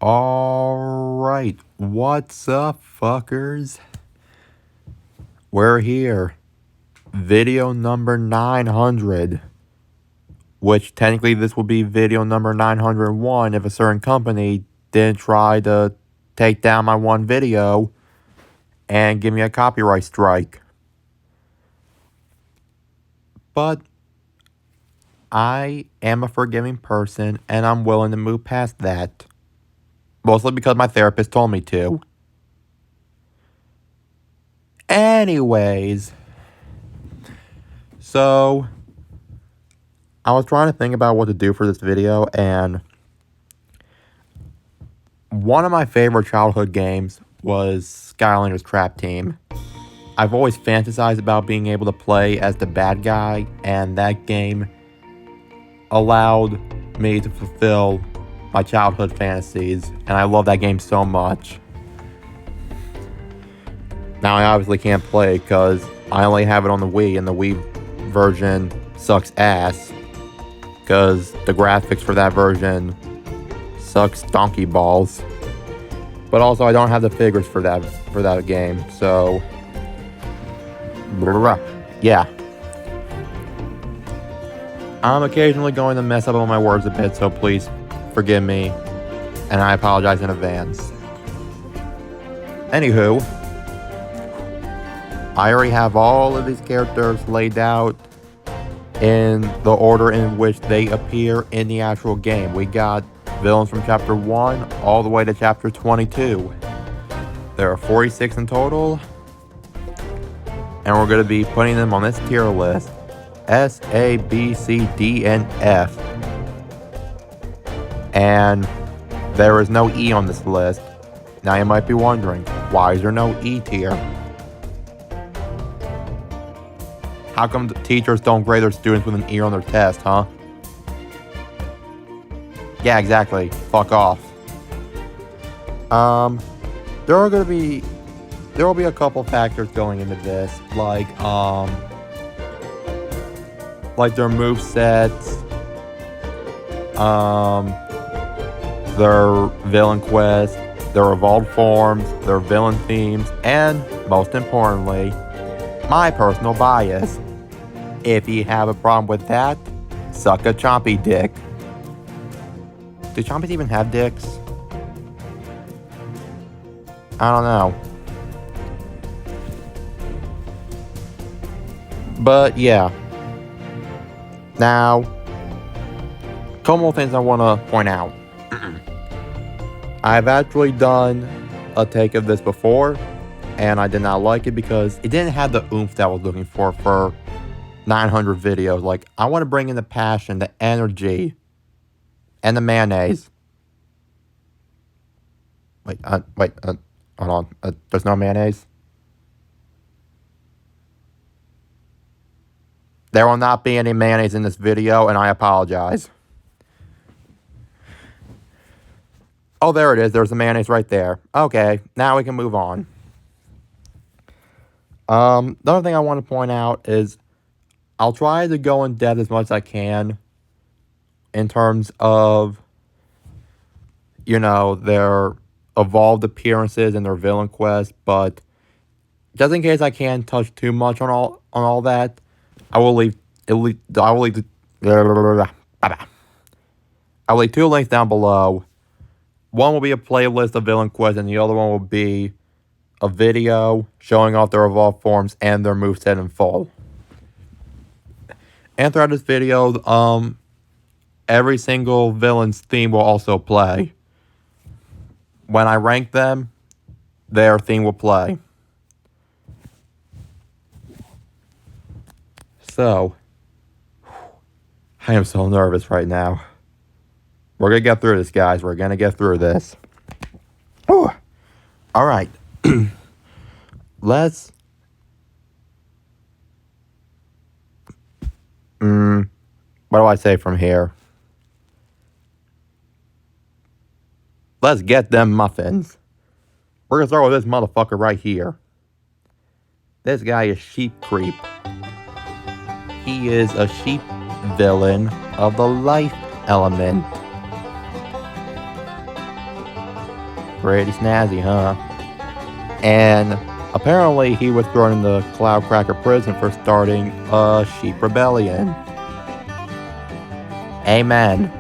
Alright, what's up, fuckers? We're here. Video number 900. Which, technically, this will be video number 901 if a certain company didn't try to take down my one video and give me a copyright strike. But I am a forgiving person, and I'm willing to move past that. Mostly because my therapist told me to. Anyways. So, I was trying to think about what to do for this video, and one of my favorite childhood games was Skylanders Trap Team. I've always fantasized about being able to play as the bad guy, and that game allowed me to fulfill my childhood fantasies, and I love that game so much. Now, I obviously can't play because I only have it on the Wii, and the Wii version sucks ass because the graphics for that version sucks donkey balls. But also, I don't have the figures for that game, so yeah. I'm occasionally going to mess up on my words a bit, so please forgive me, and I apologize in advance. Anywho, I already have all of these characters laid out in the order in which they appear in the actual game. We got villains from Chapter 1 all the way to Chapter 22. There are 46 in total, and we're going to be putting them on this tier list. S, A, B, C, D, and F. And there is no E on this list. Now you might be wondering, why is there no E tier? How come the teachers don't grade their students with an E on their test, huh? Yeah, exactly. Fuck off. There will be a couple factors going into this, like their movesets, their villain quests, their evolved forms, their villain themes, and, most importantly, my personal bias. If you have a problem with that, suck a Chompy dick. Do Chompies even have dicks? I don't know. But yeah. Now, a couple more things I want to point out. I've actually done a take of this before, and I did not like it because it didn't have the oomph that I was looking for 900 videos. Like, I want to bring in the passion, the energy, and the mayonnaise. Wait, hold on. There's no mayonnaise? There will not be any mayonnaise in this video, and I apologize. Oh, there it is. There's the mayonnaise right there. Okay, now we can move on. The other thing I want to point out is I'll try to go in depth as much as I can in terms of, you know, their evolved appearances and their villain quests, but just in case I can't touch too much on all that, I will leave two links down below. One will be a playlist of villain quests, and the other one will be a video showing off their evolved forms and their moveset in full. And throughout this video, every single villain's theme will also play. When I rank them, their theme will play. So, I am so nervous right now. We're going to get through this, guys. We're going to get through this. All right. Let's... what do I say from here? Let's get them muffins. We're going to start with this motherfucker right here. This guy is Sheep Creep. He is a sheep villain of the life element. Pretty snazzy, huh? And apparently he was thrown in the Cloudcracker prison for starting a sheep rebellion. Amen.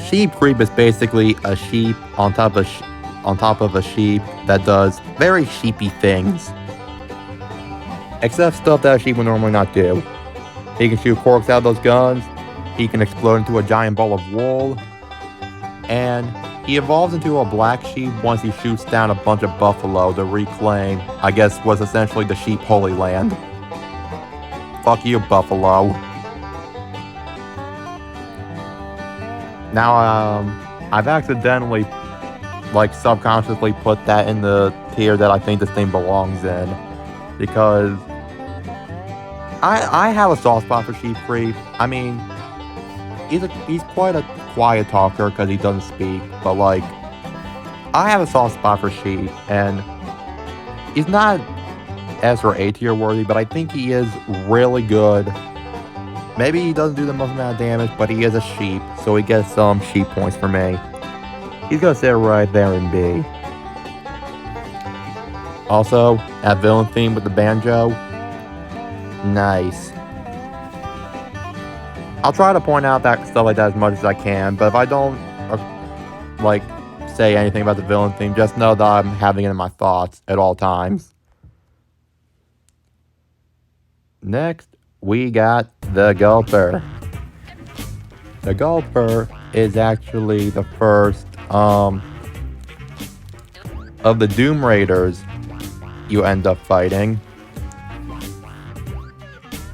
Sheep creep is basically a sheep on top of a sheep that does very sheepy things. Except stuff that a sheep would normally not do. He can shoot corks out of those guns, he can explode into a giant ball of wool, and he evolves into a black sheep once he shoots down a bunch of buffalo to reclaim, I guess, what's essentially the sheep holy land. Fuck you, buffalo. Now, I've accidentally, like, subconsciously put that in the tier that I think this thing belongs in. Because I have a soft spot for sheep creep. I mean, he's quite a quiet talker because he doesn't speak. But, like, I have a soft spot for sheep. And he's not S or A tier worthy, but I think he is really good. Maybe he doesn't do the most amount of damage, but he is a sheep, so he gets some sheep points for me. He's gonna sit right there in B. Also, that villain theme with the banjo. Nice. I'll try to point out that stuff like that as much as I can, but if I don't, like, say anything about the villain theme, just know that I'm having it in my thoughts at all times. Next, we got the Gulper. The Gulper is actually the first of the Doom Raiders you end up fighting.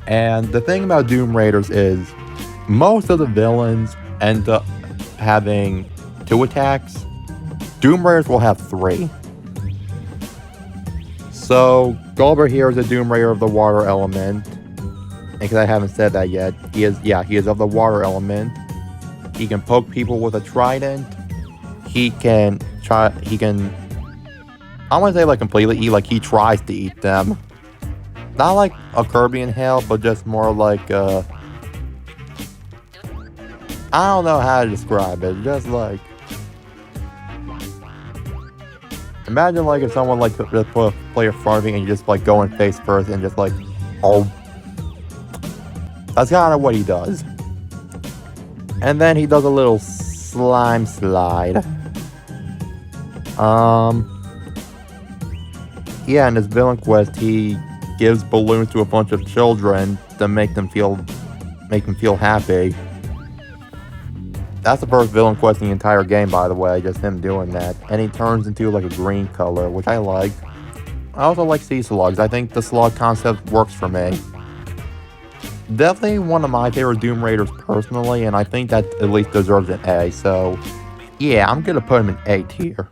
And the thing about Doom Raiders is most of the villains end up having 2 attacks. Doom Raiders will have 3. So Gulper here is a Doom Raider of the water element. And because I haven't said that yet, he is of the water element. He can poke people with a trident. He can, I want to say like completely eat, like he tries to eat them. Not like a Kirby in Hell, but just more like, I don't know how to describe it, just like, imagine like if someone like just put a player in front of you and you just like go in face first and just like, oh. That's kind of what he does. And then he does a little slime slide. Yeah, in his villain quest, he gives balloons to a bunch of children to make them feel happy. That's the first villain quest in the entire game, by the way, just him doing that. And he turns into like a green color, which I like. I also like sea slugs. I think the slug concept works for me. Definitely one of my favorite Doom Raiders personally, and I think that at least deserves an A, so yeah, I'm gonna put him in A tier.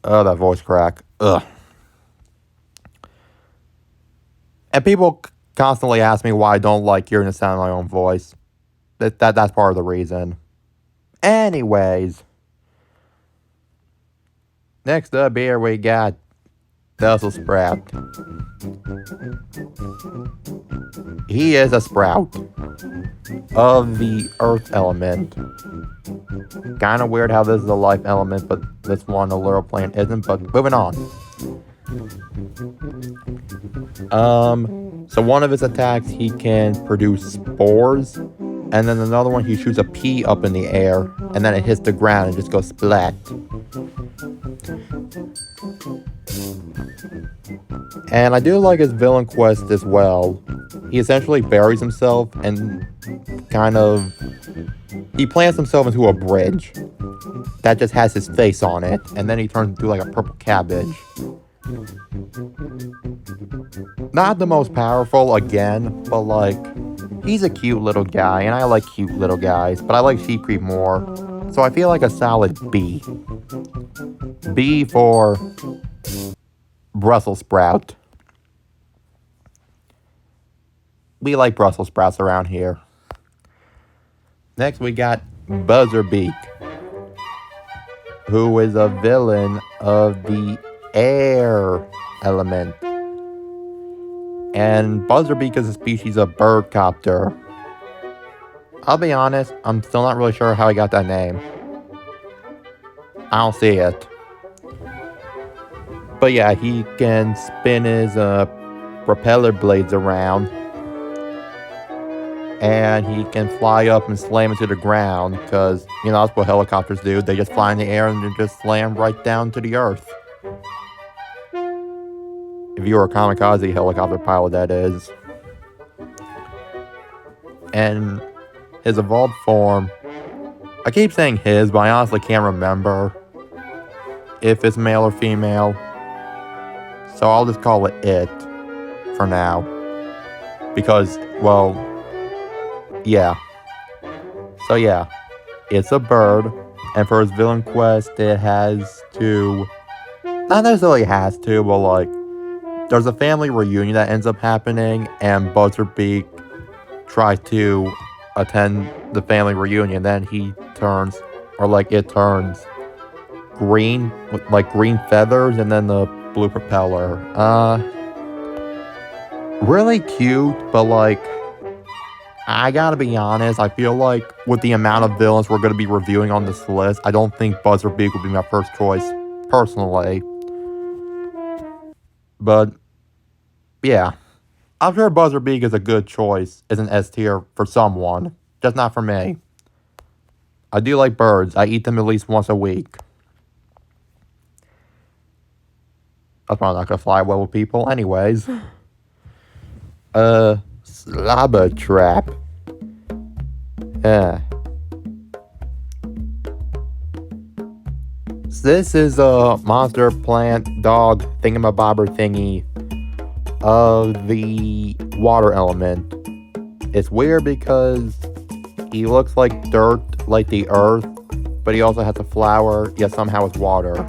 Oh, that voice crack. Ugh. And people constantly ask me why I don't like hearing the sound of my own voice. That's part of the reason. Anyways. Next up here we got Tussle Sprout. He is a sprout of the earth element. Kind of weird how this is a life element, but this one, the literal plant, isn't, but moving on. So one of his attacks, he can produce spores, and then another one, he shoots a pea up in the air, and then it hits the ground and just goes splat. And I do like his villain quest as well. He essentially buries himself and he plants himself into a bridge that just has his face on it, and then he turns into like a purple cabbage. Not the most powerful again, but like, he's a cute little guy, and I like cute little guys, but I like Sheep Creep more, so I feel like a solid B. B for Brussels Sprout. We like Brussels sprouts around here. Next we got Beak, who is a villain of the air element. And Beak is a species of birdcopter. I'll be honest, I'm still not really sure how he got that name. I don't see it. But yeah, he can spin his propeller blades around. And he can fly up and slam into the ground, because, you know, that's what helicopters do. They just fly in the air and they just slam right down to the earth. If you were a kamikaze helicopter pilot, that is. And his evolved form, I keep saying his, but I honestly can't remember if it's male or female. So I'll just call it for now. Because, well, yeah. So yeah, it's a bird, and for his villain quest, it has to, not necessarily has to, but like, there's a family reunion that ends up happening, and Beak tries to attend the family reunion. Then he turns, or like it turns green, with like green feathers, and then the blue propeller. Really cute, but like, I gotta be honest, I feel like with the amount of villains we're gonna be reviewing on this list, I don't think Beak would be my first choice, personally. But, yeah. I'm sure Beak is a good choice as an S tier for someone, just not for me. I do like birds. I eat them at least once a week. That's probably not gonna fly well with people anyways. Slobber Trap. Yeah. This is a monster plant dog thingamabobber thingy of the water element. It's weird because he looks like dirt, like the earth, but he also has a flower, yet somehow it's water.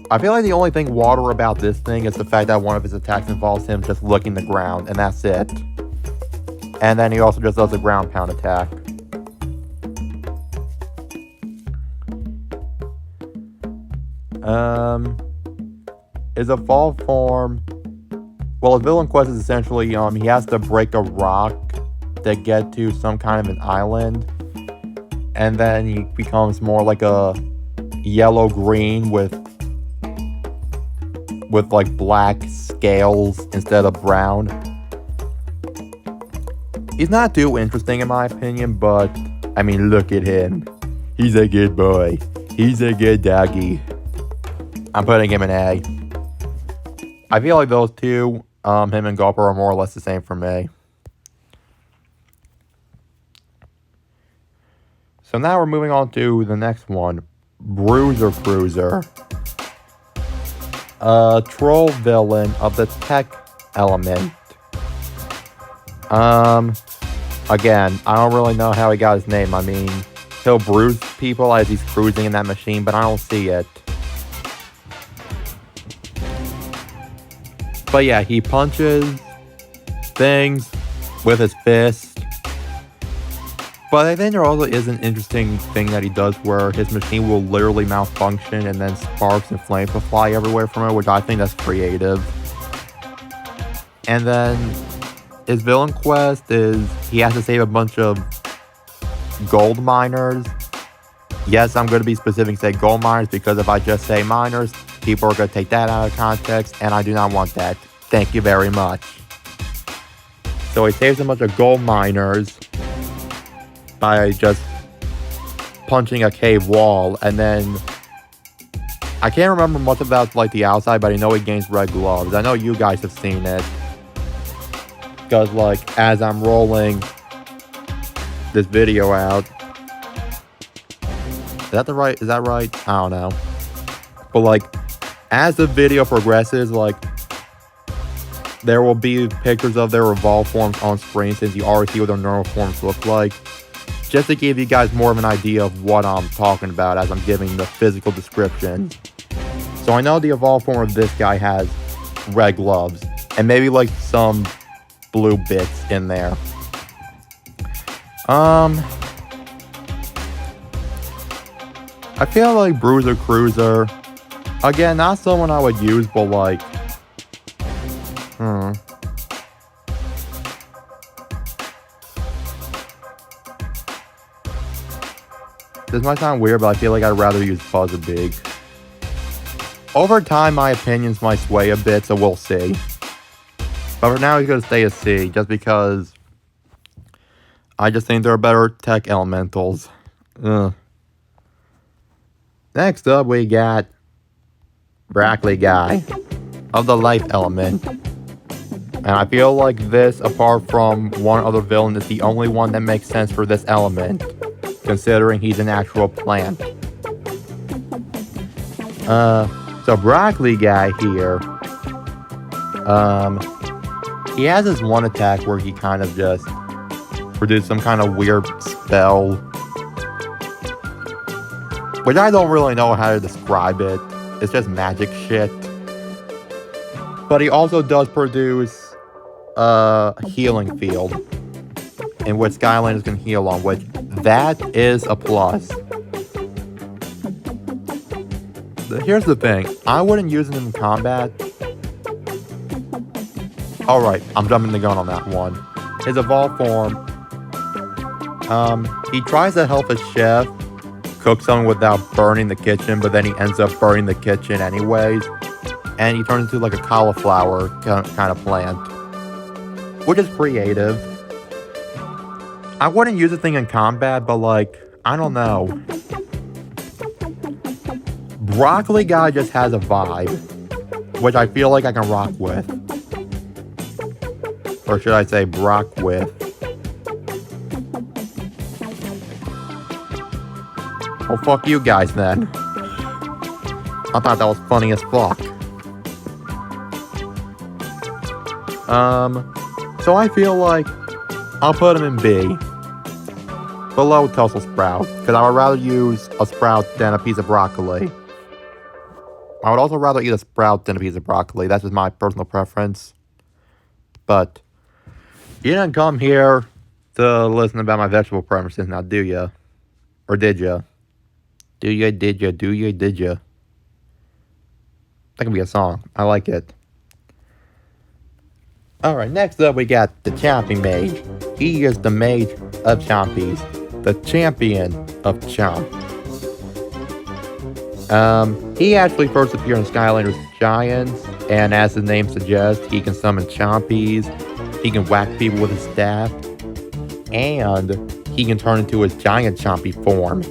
I feel like the only thing water about this thing is the fact that one of his attacks involves him just licking the ground, and that's it. And then he also just does a ground pound attack. His evolved form, well, his villain quest is essentially, he has to break a rock to get to some kind of an island, and then he becomes more like a yellow-green with like black scales instead of brown. He's not too interesting in my opinion, but I mean, look at him. He's a good boy. He's a good doggy. I'm putting him an A. I feel like those two, him and Gulper, are more or less the same for me. So now we're moving on to the next one, Bruiser Cruiser. A troll villain of the tech element. Again, I don't really know how he got his name. I mean, he'll bruise people as he's cruising in that machine, but I don't see it. But yeah, he punches things with his fist. But I think there also is an interesting thing that he does where his machine will literally malfunction and then sparks and flames will fly everywhere from it, which I think that's creative. And then his villain quest is he has to save a bunch of gold miners. Yes, I'm going to be specific and say gold miners, because if I just say miners, people are going to take that out of context, and I do not want that. Thank you very much. So he saves a bunch of gold miners by just punching a cave wall, and then I can't remember much about like the outside, but I know he gains red gloves. I know you guys have seen it, because like as I'm rolling this video out, is that right? I don't know. But like as the video progresses, like there will be pictures of their evolved forms on screen, since you already see what their normal forms look like, just to give you guys more of an idea of what I'm talking about as I'm giving the physical description. So I know the evolved form of this guy has red gloves, and maybe like some blue bits in there. I feel like Bruiser Cruiser, again, not someone I would use, but like, This might sound weird, but I feel like I'd rather use Beak. Over time, my opinions might sway a bit, so we'll see. But for now, he's going to stay a C, just because I just think there are better tech elementals. Ugh. Next up, we got Broccoli Guy of the Life Element. And I feel like this, apart from one other villain, is the only one that makes sense for this element, considering he's an actual plant. So Broccoli Guy here, he has this one attack where he kind of just produces some kind of weird spell, which I don't really know how to describe it. It's just magic shit. But he also does produce a healing field in which Skylanders can heal on, which that is a plus. Here's the thing, I wouldn't use it in combat. Alright, I'm jumping the gun on that one. His evolved form, he tries to help his chef cook something without burning the kitchen, but then he ends up burning the kitchen anyways. And he turns into like a cauliflower kind of plant, which is creative. I wouldn't use the thing in combat, but like, I don't know. Broccoli Guy just has a vibe, which I feel like I can rock with. Or should I say Brock with. Well, fuck you guys then. I thought that was funny as fuck. So I feel like I'll put him in B. Below Tussle Sprout, because I would rather use a Sprout than a piece of broccoli. I would also rather eat a Sprout than a piece of broccoli. That's just my personal preference. But you didn't come here to listen about my vegetable preferences now, do ya? Or did ya? Do ya, did ya, do ya, did ya? That can be a song. I like it. Alright, next up we got the Chompy Mage. He is the mage of Chompies. The champion of Chomp. He actually first appeared in Skylanders Giants, and as the name suggests, he can summon Chompies, he can whack people with his staff, and he can turn into his giant Chompy form.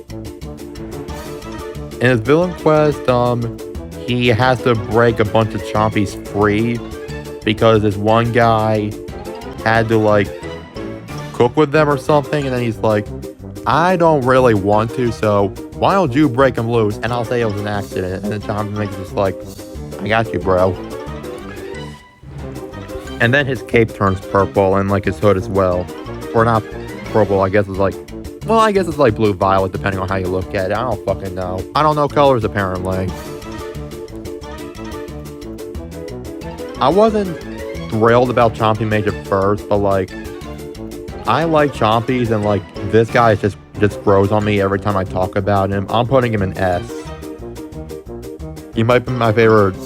In his villain quest, he has to break a bunch of Chompies free, because this one guy had to, like, cook with them or something, and then he's like, I don't really want to, so why don't you break him loose? And I'll say it was an accident. And then Chompy Mage is just like, I got you, bro. And then his cape turns purple, and like his hood as well. Or not purple, I guess it's like, well, I guess it's like blue-violet, depending on how you look at it. I don't fucking know. I don't know colors, apparently. I wasn't thrilled about Chompy Mage at first, but like, I like Chompies, and like, this guy just grows on me every time I talk about him. I'm putting him in S. He might be my favorite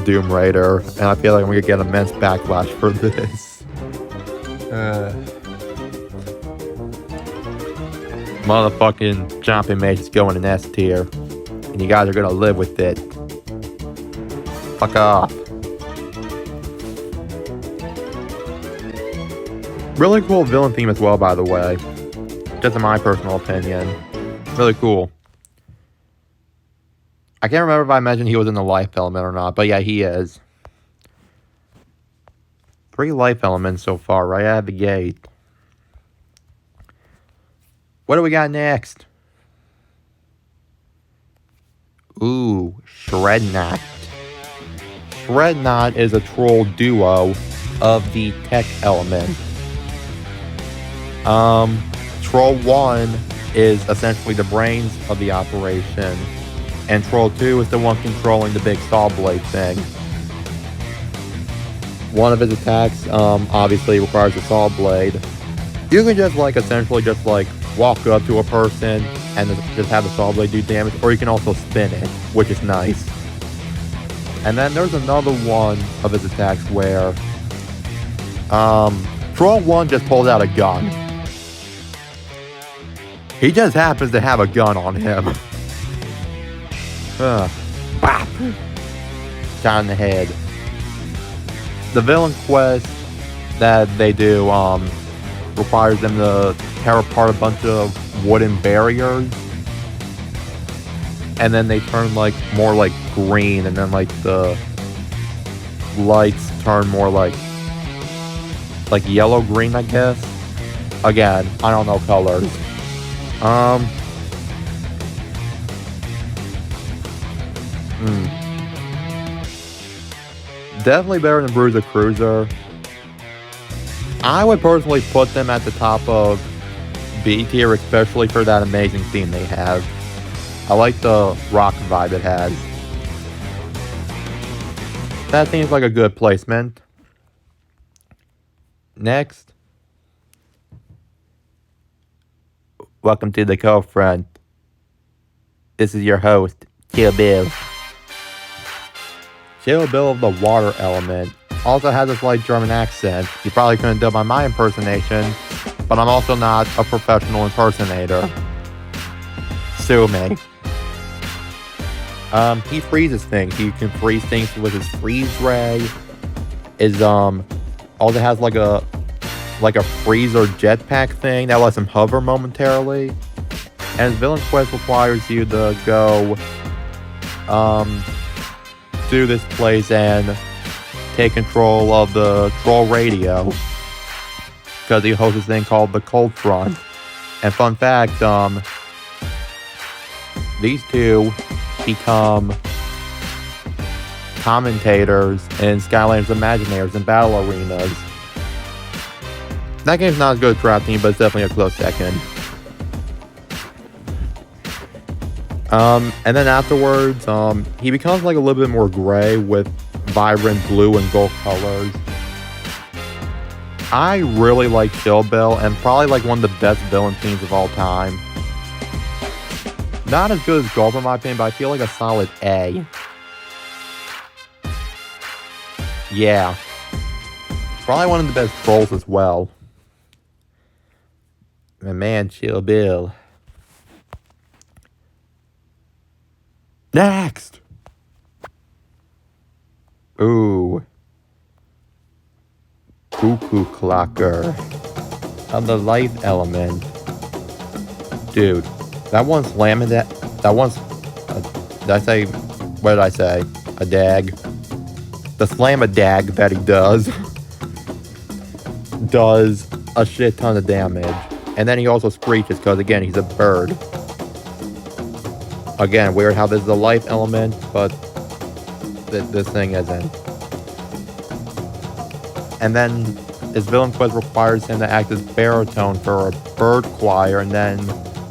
Doom Raider, and I feel like I'm gonna get immense backlash for this. Motherfucking Chompy Mage is going in S tier, and you guys are gonna live with it. Fuck off. Really cool villain theme as well, by the way. Just in my personal opinion. Really cool. I can't remember if I mentioned he was in the life element or not, but yeah, he is. 3 life elements so far, right out of the gate. What do we got next? Ooh, Shrednaught. Shrednaught is a troll duo of the tech element. Troll 1 is essentially the brains of the operation, and Troll 2 is the one controlling the big saw blade thing. One of his attacks, obviously requires a saw blade. You can just like, essentially just like, walk up to a person and just have the saw blade do damage, or you can also spin it, which is nice. And then there's another one of his attacks where, Troll 1 just pulls out a gun. He just happens to have a gun on him. Bop! Shot in the head. The villain quest that they do requires them to tear apart a bunch of wooden barriers. And then they turn like more like green, and then like the lights turn more like yellow green, I guess. Again, I don't know colors. Definitely better than Bruiser Cruiser. I would personally put them at the top of B tier, especially for that amazing theme they have. I like the rock vibe it has. That seems like a good placement. Next. Welcome to the co-front. This is your host, Chill Bill. Chill Bill of the water element also has a slight German accent. You probably couldn't tell by my impersonation, but I'm also not a professional impersonator. Sue me. He freezes things. He can freeze things with his freeze ray. Also has like a freezer jetpack thing that lets him hover momentarily. And his villain quest requires you to go to this place and take control of the troll radio, because he hosts this thing called the Cold Front. And fun fact, these two become commentators in Skylanders Imaginaries and battle arenas. That game's not as good as Trap Team, but it's definitely a close second. And then afterwards, he becomes like a little bit more gray with vibrant blue and gold colors. I really like Chill Bill, and probably like one of the best villain teams of all time. Not as good as Gulper in my opinion, but I feel like a solid A. Yeah. Probably one of the best trolls as well. My man, Chill Bill. Next! Ooh. Cuckoo Clocker. On the life element. Dude. That one's slamming that one's... did I say... what did I say? A dag. The slam-a-dag that he does... does a shit ton of damage. And then he also screeches, because again, he's a bird. Again, weird how this is a life element, but this thing isn't. And then his villain quest requires him to act as baritone for a bird choir, and then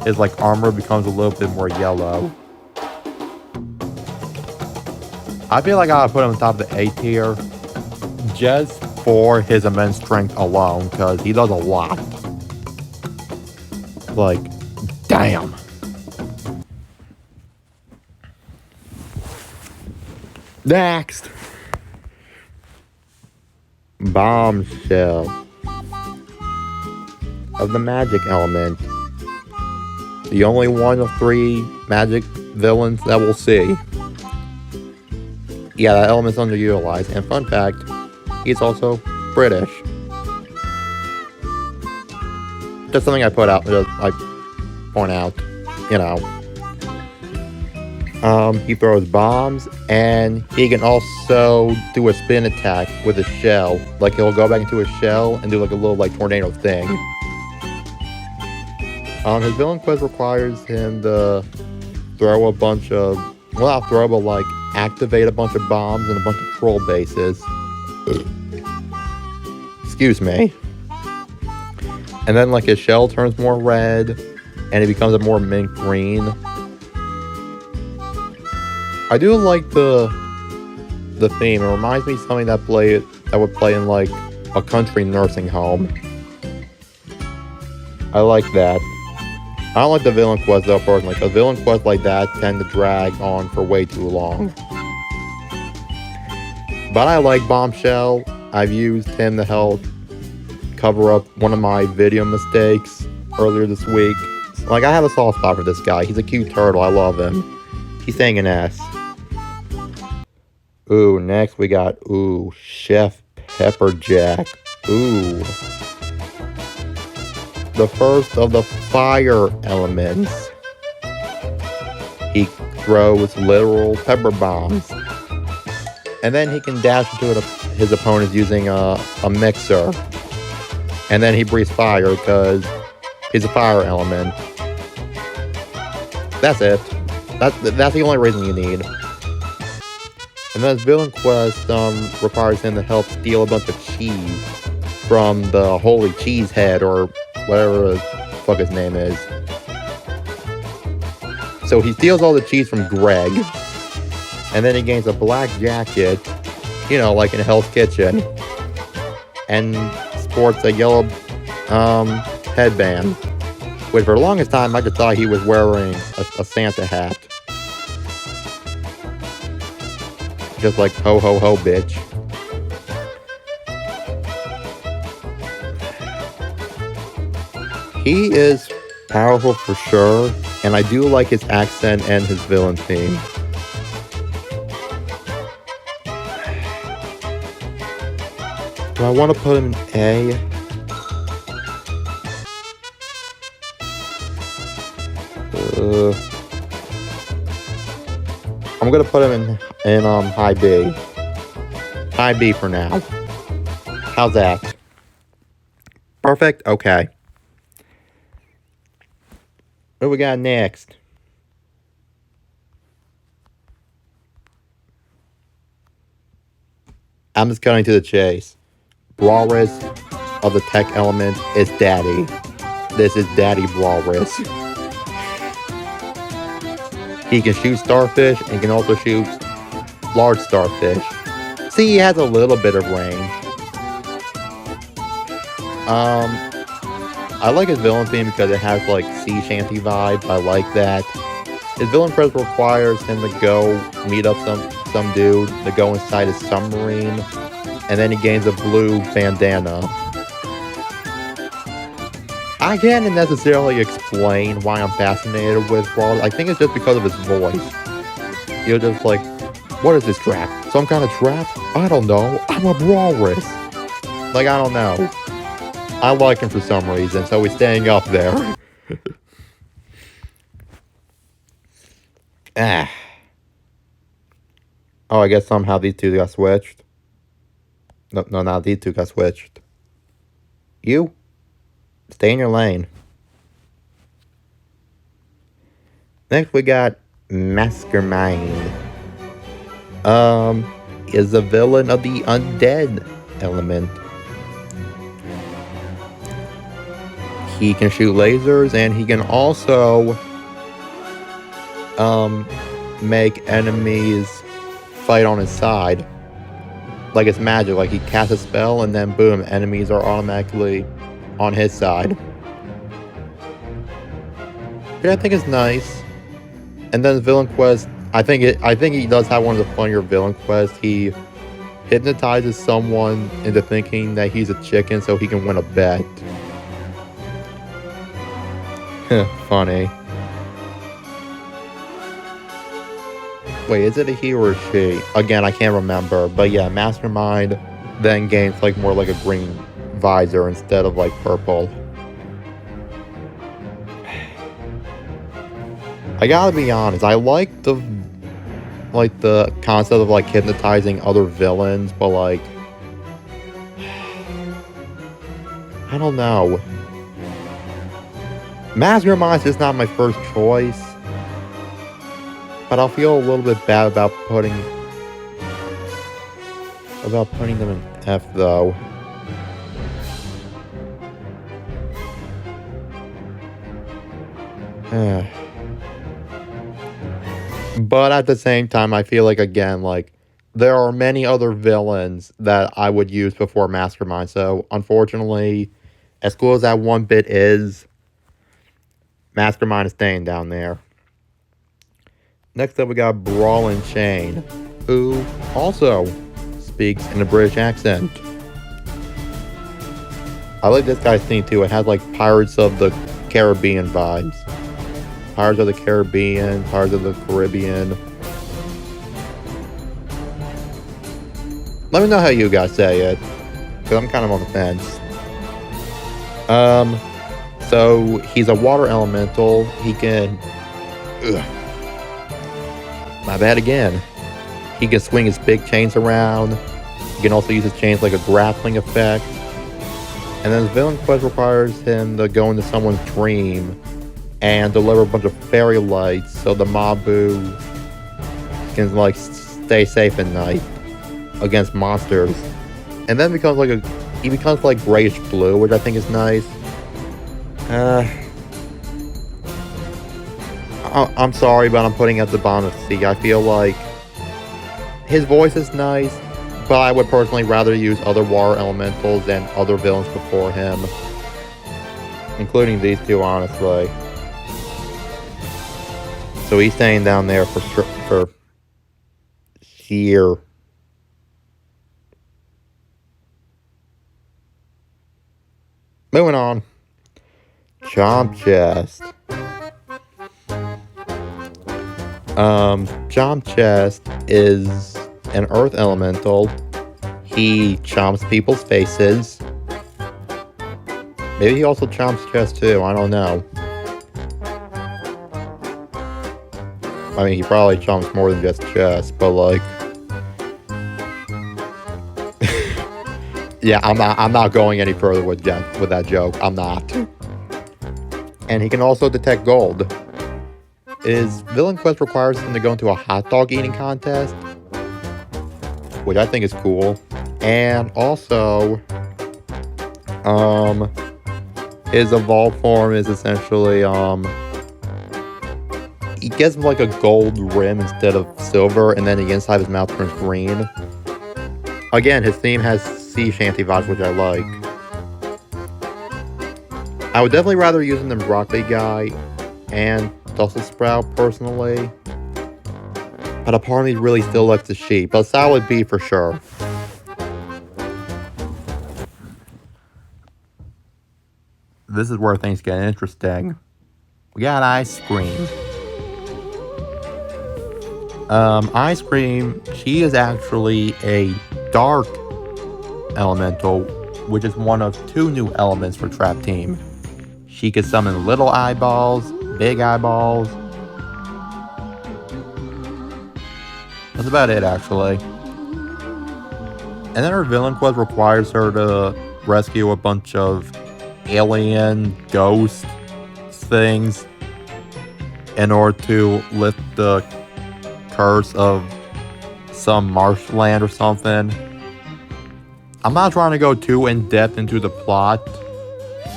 his like armor becomes a little bit more yellow. I feel like I would put him on top of the A tier just for his immense strength alone, because he does a lot. Like, damn. Next. Bombshell. Of the magic element. The only one of 3 magic villains that we'll see. Yeah, that element's underutilized. And fun fact, he's also British. Just something I put out, just I point out, you know. He throws bombs, and he can also do a spin attack with his shell. Like, he'll go back into his shell and do like a little like tornado thing. His villain quest requires him to throw a bunch of, well, not throw, but like activate a bunch of bombs and a bunch of troll bases. Excuse me. And then like his shell turns more red, and it becomes a more mint green. I do like the theme. It reminds me of something that would play in like a country nursing home. I like that. I don't like the villain quest though personally, because villain quests like that tend to drag on for way too long. But I like Bombshell. I've used him to help cover up one of my video mistakes earlier this week, Like, I have a soft spot for this guy. He's a cute turtle. I love him. He's saying an S. Ooh, next we got, Chef Pepperjack. Ooh. The first of the fire elements. He throws literal pepper bombs. And then he can dash into his opponents using a mixer. And then he breathes fire because he's a fire element. That's it. That's the only reason you need. And then his villain quest requires him to help steal a bunch of cheese from the Holy Cheese Head, or whatever the fuck his name is. So he steals all the cheese from Greg, and then he gains a black jacket, you know, like in Hell's Kitchen, and sports a yellow headband, which for the longest time I just thought he was wearing a Santa hat. Just like, ho ho ho, bitch. He is powerful for sure, and I do like his accent and his villain theme. Do I want to put him in A? I'm gonna put him in high B. High B for now. How's that? Perfect? Okay. What do we got next? I'm just cutting to the chase. Brawlrus of the tech element is Daddy. This is Daddy Brawlrus. He can shoot starfish and can also shoot large starfish. See, he has a little bit of range. I like his villain theme because it has like sea shanty vibes. I like that. His villain quest requires him to go meet up some dude to go inside his submarine, and then he gains a blue bandana. I can't necessarily explain why I'm fascinated with Brawl. I think it's just because of his voice. You're just like, what is this trap? Some kind of trap? I don't know. I'm a Brawlrus. Like, I don't know. I like him for some reason, so he's staying up there. Oh, I guess somehow these two got switched. No, not these two got switched. You? Stay in your lane. Next we got Mastermind. Is the villain of the undead element. He can shoot lasers, and he can also make enemies fight on his side. Like it's magic, like he casts a spell and then boom, enemies are automatically on his side. Which I think is nice. And then the villain quest, I think he does have one of the funnier villain quests. He hypnotizes someone into thinking that he's a chicken so he can win a bet. Funny. Wait, is it a he or a she? Again, I can't remember. But yeah, Mastermind then gains like more like a green visor instead of like purple. I gotta be honest, I like the concept of like hypnotizing other villains, but like I don't know. Mastermind is not my first choice, but I'll feel a little bit bad about putting them in F though. But at the same time, I feel like, again, like, there are many other villains that I would use before Mastermind. So, unfortunately, as cool as that one bit is, Mastermind is staying down there. Next up, we got Brawl And Chain, who also speaks in a British accent. I like this guy's theme, too. It has, like, Pirates of the Caribbean vibes. Pirates of the Caribbean, Pirates of the Caribbean. Let me know how you guys say it, because I'm kind of on the fence. So he's a water elemental. He can... Ugh. My bad again. He can swing his big chains around. He can also use his chains like a grappling effect. And then his villain quest requires him to go into someone's dream and deliver a bunch of fairy lights so the Mabu can like stay safe at night against monsters. And then becomes like he becomes like grayish blue, which I think is nice. I'm sorry, but I'm putting at the bottom of C. I feel like his voice is nice, but I would personally rather use other water elementals than other villains before him, including these two, honestly. So he's staying down there for here. Moving on. Chomp Chest. Chomp Chest is an earth elemental. He chomps people's faces. Maybe he also chomps chests too, I don't know. I mean, he probably chomps more than just chests, but like... yeah, I'm not going any further with that joke. I'm not. And he can also detect gold. His villain quest requires him to go into a hot dog eating contest, which I think is cool. And also, his evolved form is essentially, he gets like a gold rim instead of silver, and then the inside of his mouth turns green. Again, his theme has sea shanty vibes, which I like. I would definitely rather use him than Broccoli Guy and Tussle Sprout, personally. But a part of me really still likes the sheep. A solid B for sure. This is where things get interesting. We got Ice Cream. Ice Cream, she is actually a dark elemental, which is one of 2 new elements for Trap Team. She can summon little eyeballs, big eyeballs. That's about it, actually. And then her villain quest requires her to rescue a bunch of alien ghost things in order to lift the curse of some marshland or something. I'm not trying to go too in-depth into the plot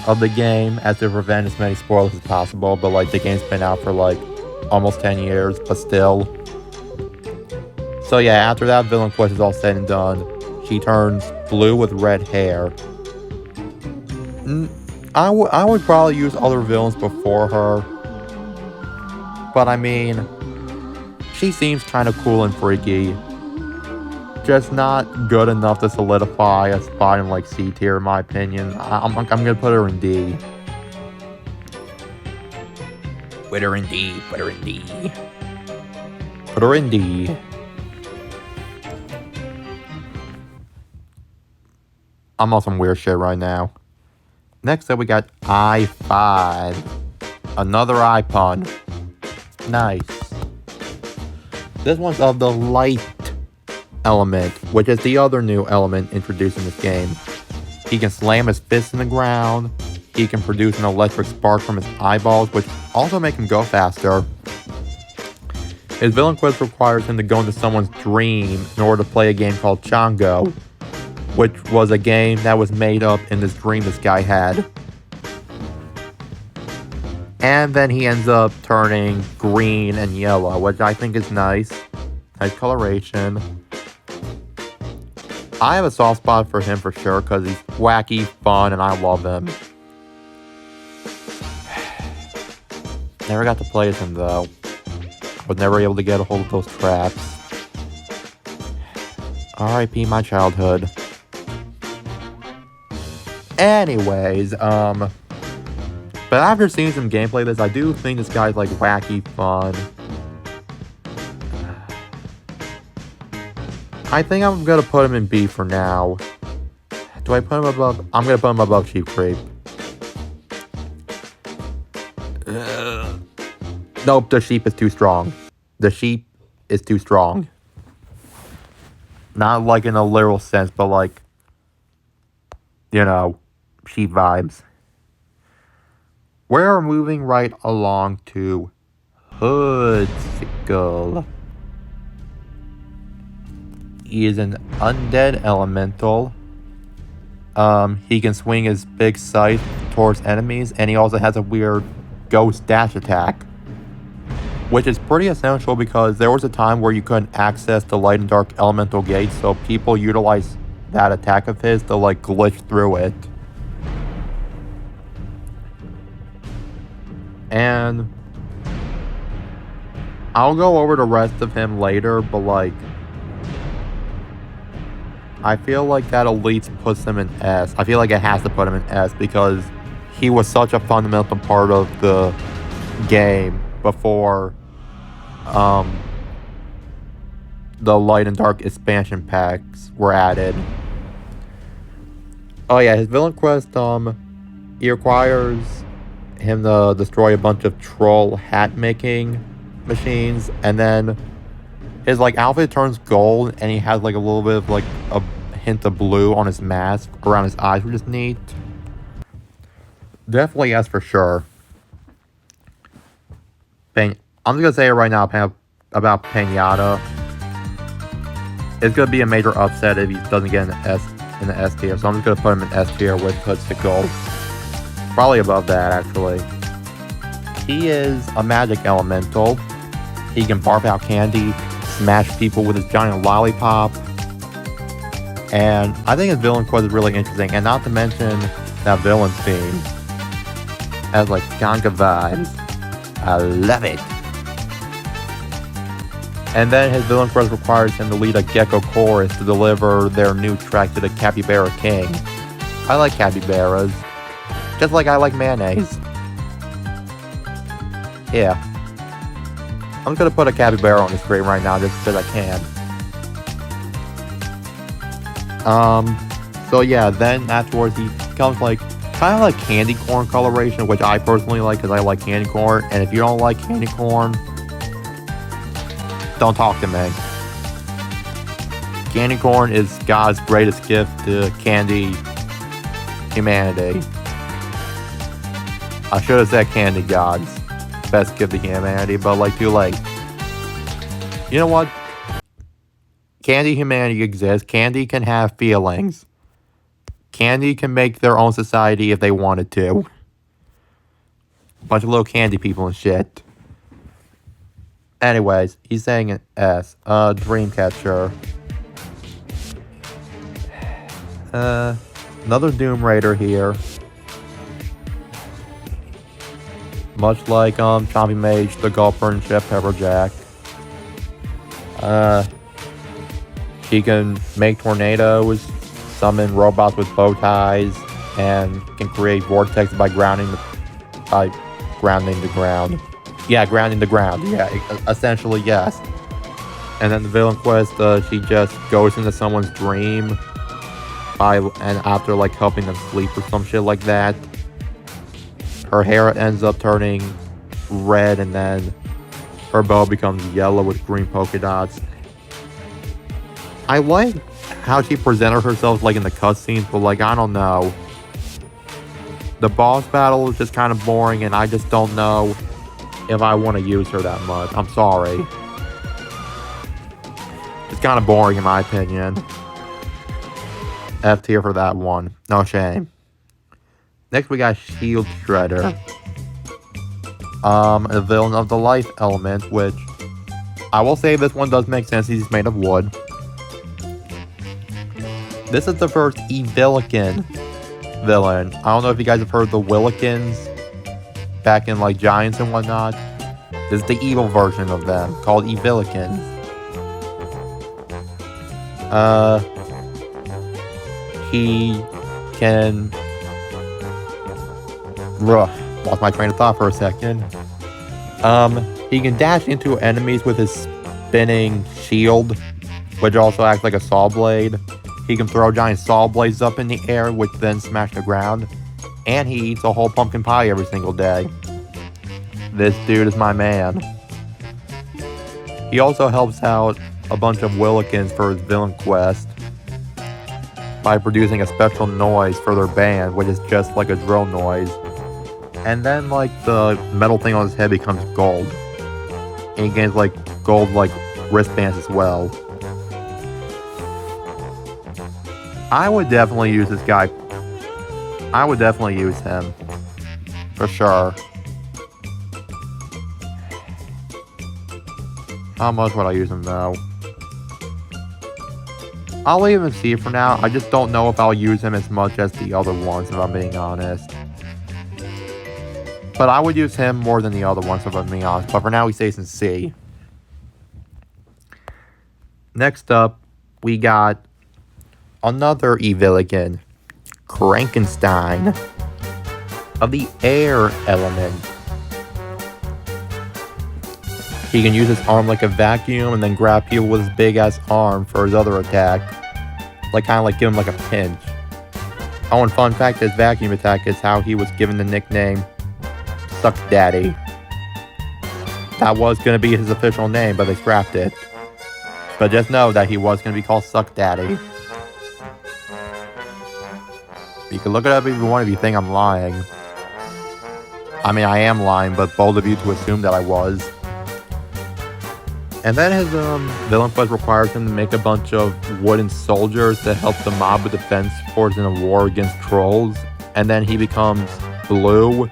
of the game as to prevent as many spoilers as possible, but like the game's been out for like almost 10 years, but still. So yeah, after that villain quest is all said and done, she turns blue with red hair. I would probably use other villains before her, but I mean, she seems kind of cool and freaky. Just not good enough to solidify a spot in like C tier, in my opinion. I'm gonna put her in D. Put her in D. Put her in D. Put her in D. I'm on some weird shit right now. Next up, we got I-5. Another I pun. Nice. This one's of the light element, which is the other new element introduced in this game. He can slam his fist in the ground. He can produce an electric spark from his eyeballs, which also make him go faster. His villain quest requires him to go into someone's dream in order to play a game called Chongo, which was a game that was made up in this dream this guy had. And then he ends up turning green and yellow, which I think is nice. Nice coloration. I have a soft spot for him for sure, because he's wacky, fun, and I love him. Never got to play as him, though. I was never able to get a hold of those traps. R.I.P. my childhood. Anyways, But after seeing some gameplay of this, I do think this guy's like wacky fun. I think I'm gonna put him in B for now. Do I put him above? I'm gonna put him above Sheep Creep. Nope, the sheep is too strong. The sheep is too strong. Not like in a literal sense, but like, you know, sheep vibes. We're moving right along to Hood Sickle. He is an undead elemental. He can swing his big scythe towards enemies, and he also has a weird ghost dash attack, which is pretty essential because there was a time where you couldn't access the light and dark elemental gates, so people utilized that attack of his to like glitch through it. And I'll go over the rest of him later, but like, I feel like that at least puts him in S. I feel like it has to put him in S because he was such a fundamental part of the game before the light and dark expansion packs were added. Oh yeah, his villain quest, he requires him to destroy a bunch of troll hat making machines, and then his like outfit turns gold, and he has like a little bit of like a hint of blue on his mask around his eyes, which is neat. Definitely yes for sure. I'm just gonna say it right now about Pain-Yatta. It's gonna be a major upset if he doesn't get in the S tier, so I'm just gonna put him in S tier with Hood Sickle. Probably above that actually. He is a magic elemental. He can barf out candy, smash people with his giant lollipop, and I think his villain quest is really interesting, and not to mention that villain theme has like ganga vibes. I love it. And then his villain quest requires him to lead a gecko chorus to deliver their new track to the Capybara King. I like capybaras, just like I like mayonnaise. Yeah. I'm gonna put a capybara on the screen right now just because I can. So yeah, then afterwards he becomes like kind of like candy corn coloration, which I personally like because I like candy corn. And if you don't like candy corn, don't talk to me. Candy corn is God's greatest gift to candy humanity. I should have said candy gods. Best gift to humanity, but like too late. You know what? Candy humanity exists. Candy can have feelings. Candy can make their own society if they wanted to. Bunch of little candy people and shit. Anyways, he's saying an S. Dreamcatcher. Another Doom Raider here. Much like Chompy Mage, the Gulper, and Chef Pepperjack. She can make tornadoes, summon robots with bow ties, and can create vortex by grounding the ground. Yeah, grounding the ground. Yeah, essentially yes. And then the villain quest, she just goes into someone's dream after like helping them sleep or some shit like that. Her hair ends up turning red, and then her bow becomes yellow with green polka dots. I like how she presented herself like in the cutscenes, but like I don't know. The boss battle is just kind of boring, and I just don't know if I want to use her that much. I'm sorry. It's kind of boring in my opinion. F tier for that one. No shame. Next we got Shield Shredder. A villain of the life element, which I will say this one does make sense. He's made of wood. This is the first Evillican villain. I don't know if you guys have heard the Willikins back in like Giants and whatnot. This is the evil version of them called Evillicans. He can Lost my train of thought for a second. He can dash into enemies with his spinning shield, which also acts like a saw blade. He can throw giant saw blades up in the air, which then smash the ground. And he eats a whole pumpkin pie every single day. This dude is my man. He also helps out a bunch of Willikins for his villain quest by producing a special noise for their band, which is just like a drill noise. And then, like, the metal thing on his head becomes gold. And he gains, like, gold, like, wristbands as well. I would definitely use this guy. I would definitely use him. For sure. How much would I use him, though? I'll leave him C for now. I just don't know if I'll use him as much as the other ones, if I'm being honest. But I would use him more than the other ones, if I'm being honest. But for now, he stays in C. Next up, we got another Eviligan, Krankenstein, of the air element. He can use his arm like a vacuum and then grab people with his big ass arm for his other attack. Like, kind of like give him like a pinch. Oh, and fun fact, his vacuum attack is how he was given the nickname Suck Daddy. That was going to be his official name, but they scrapped it. But just know that he was going to be called Suck Daddy. You can look it up if you want, if you think I'm lying. I mean, I am lying, but bold of you to assume that I was. And then his villain quest requires him to make a bunch of wooden soldiers to help the mob with defense force in a war against trolls. And then he becomes blue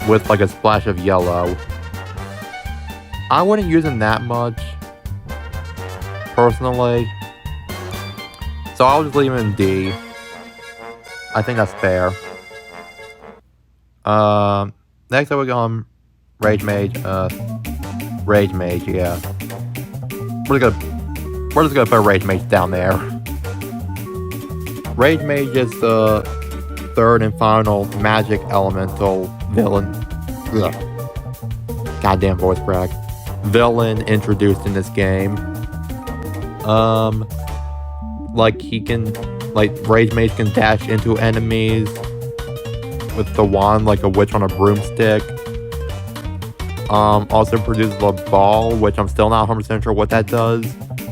with like a splash of yellow. I wouldn't use him that much, personally. So I'll just leave him in D. I think that's fair. Next up we go Rage Mage. Rage Mage, yeah. We're just gonna put Rage Mage down there. Rage Mage is the third and final magic elemental villain. Ugh. Goddamn voice crack. Villain introduced in this game. Like he can, like Rage Mage can dash into enemies with the wand like a witch on a broomstick. Also produces a ball, which I'm still not 100% sure what that does.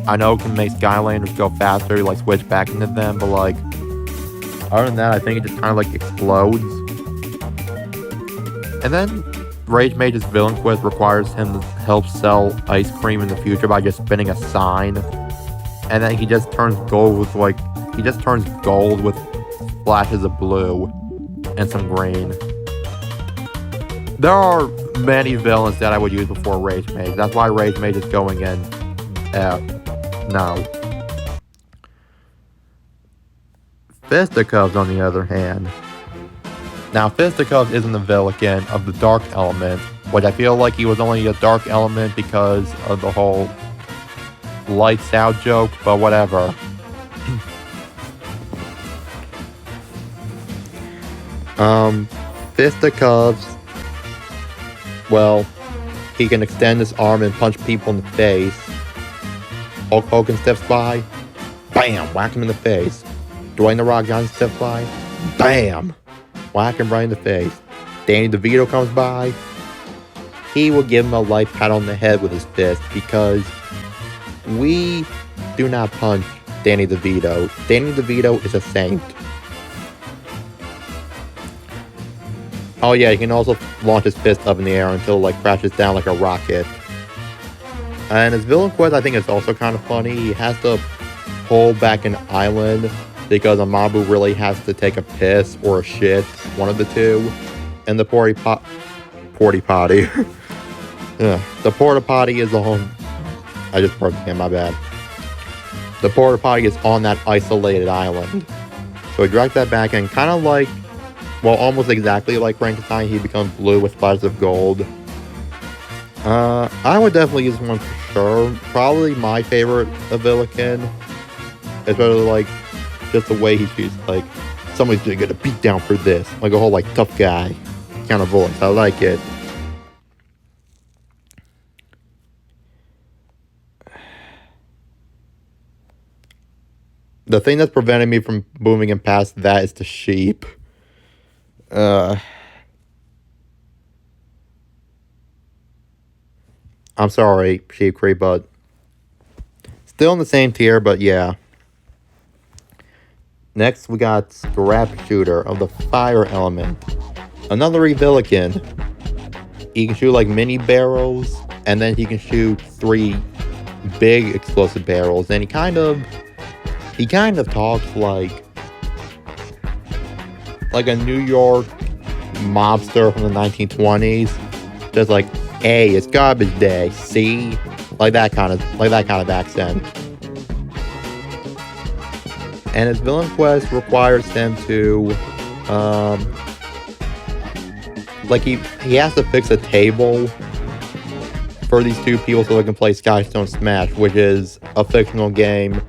I know it can make Skylanders go faster, like switch back into them, but like, other than that, I think it just kind of like explodes. And then Rage Mage's villain quest requires him to help sell ice cream in the future by just spinning a sign. And then he just turns gold with with splashes of blue and some green. There are many villains that I would use before Rage Mage. That's why Rage Mage is going in F. No. Fisticuffs, on the other hand. Now, Fisticuffs isn't the villain of the Dark Element, which I feel like he was only a Dark Element because of the whole lights out joke, but whatever. Fisticuffs, well, he can extend his arm and punch people in the face. Hulk Hogan steps by, bam, whack him in the face. Dwayne The Rock Johnson steps by, bam, whack him right in the face. Danny DeVito comes by, he will give him a light pat on the head with his fist because we do not punch Danny DeVito. Danny DeVito is a saint. Oh yeah, he can also launch his fist up in the air until it like crashes down like a rocket. And his villain quest, I think, is also kind of funny. He has to pull back an island because Amabu really has to take a piss or a shit, one of the two. And the porta potty. Yeah, the porta potty is on. I just burped again, my bad. The porta potty is on that isolated island. So he drags that back and kind of like, well, almost exactly like Krankenstein, he becomes blue with splashes of gold. I would definitely use one for sure. Probably my favorite Avilican. Especially like just the way he treats like somebody's gonna get a beat down for this. Like a whole like tough guy kind kind of voice. I like it. The thing that's preventing me from moving in past that is the sheep. I'm sorry, Sheep Creep, but still in the same tier, but yeah. Next, we got Scrap Shooter of the Fire Element. Another Revilican. He can shoot like mini barrels, and then he can shoot 3 big explosive barrels, and he kind of talks like a New York mobster from the 1920s. Just like, hey, it's garbage day, see? Like that kind of accent. And his villain quest requires him to he has to fix a table for these 2 people so they can play Skystone Smash, which is a fictional game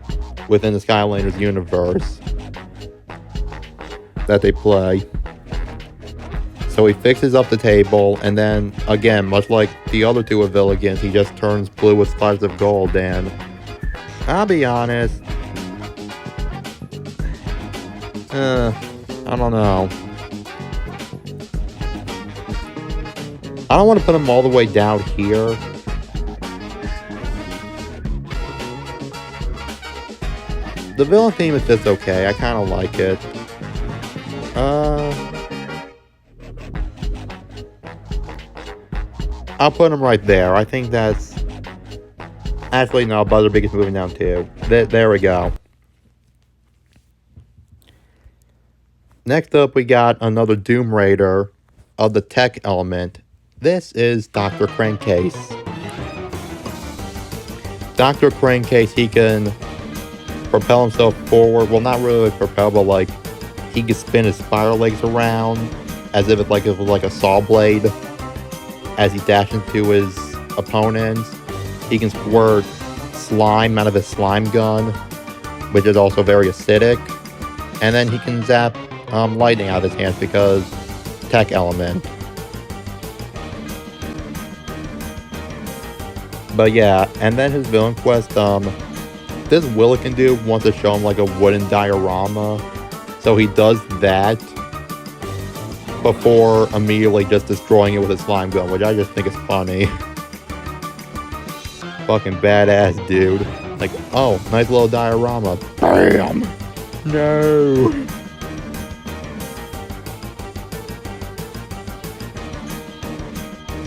within the Skylanders universe that they play. So he fixes up the table, and then, again, much like the other 2 Aviligans, he just turns blue with slides of gold, and I'll be honest, I don't know. I don't want to put him all the way down here. The villain theme is just okay. I kind of like it. I'll put him right there. I think that's... Actually, no, Butterbeak is moving down too. There we go. Next up, we got another Doom Raider of the Tech Element. This is Dr. Krankcase. Dr. Krankcase, he can propel himself forward. Well, not really propel, but like he can spin his spiral legs around as if it was like a saw blade as he dashes into his opponents. He can squirt slime out of his slime gun, which is also very acidic. And then he can zap lightning out of his hands because Tech Element. But yeah, and then his villain quest, this Willikin dude wants to show him like a wooden diorama. So he does that before immediately just destroying it with his slime gun, which I just think is funny. Fucking badass, dude. Like, oh, nice little diorama. Bam! No!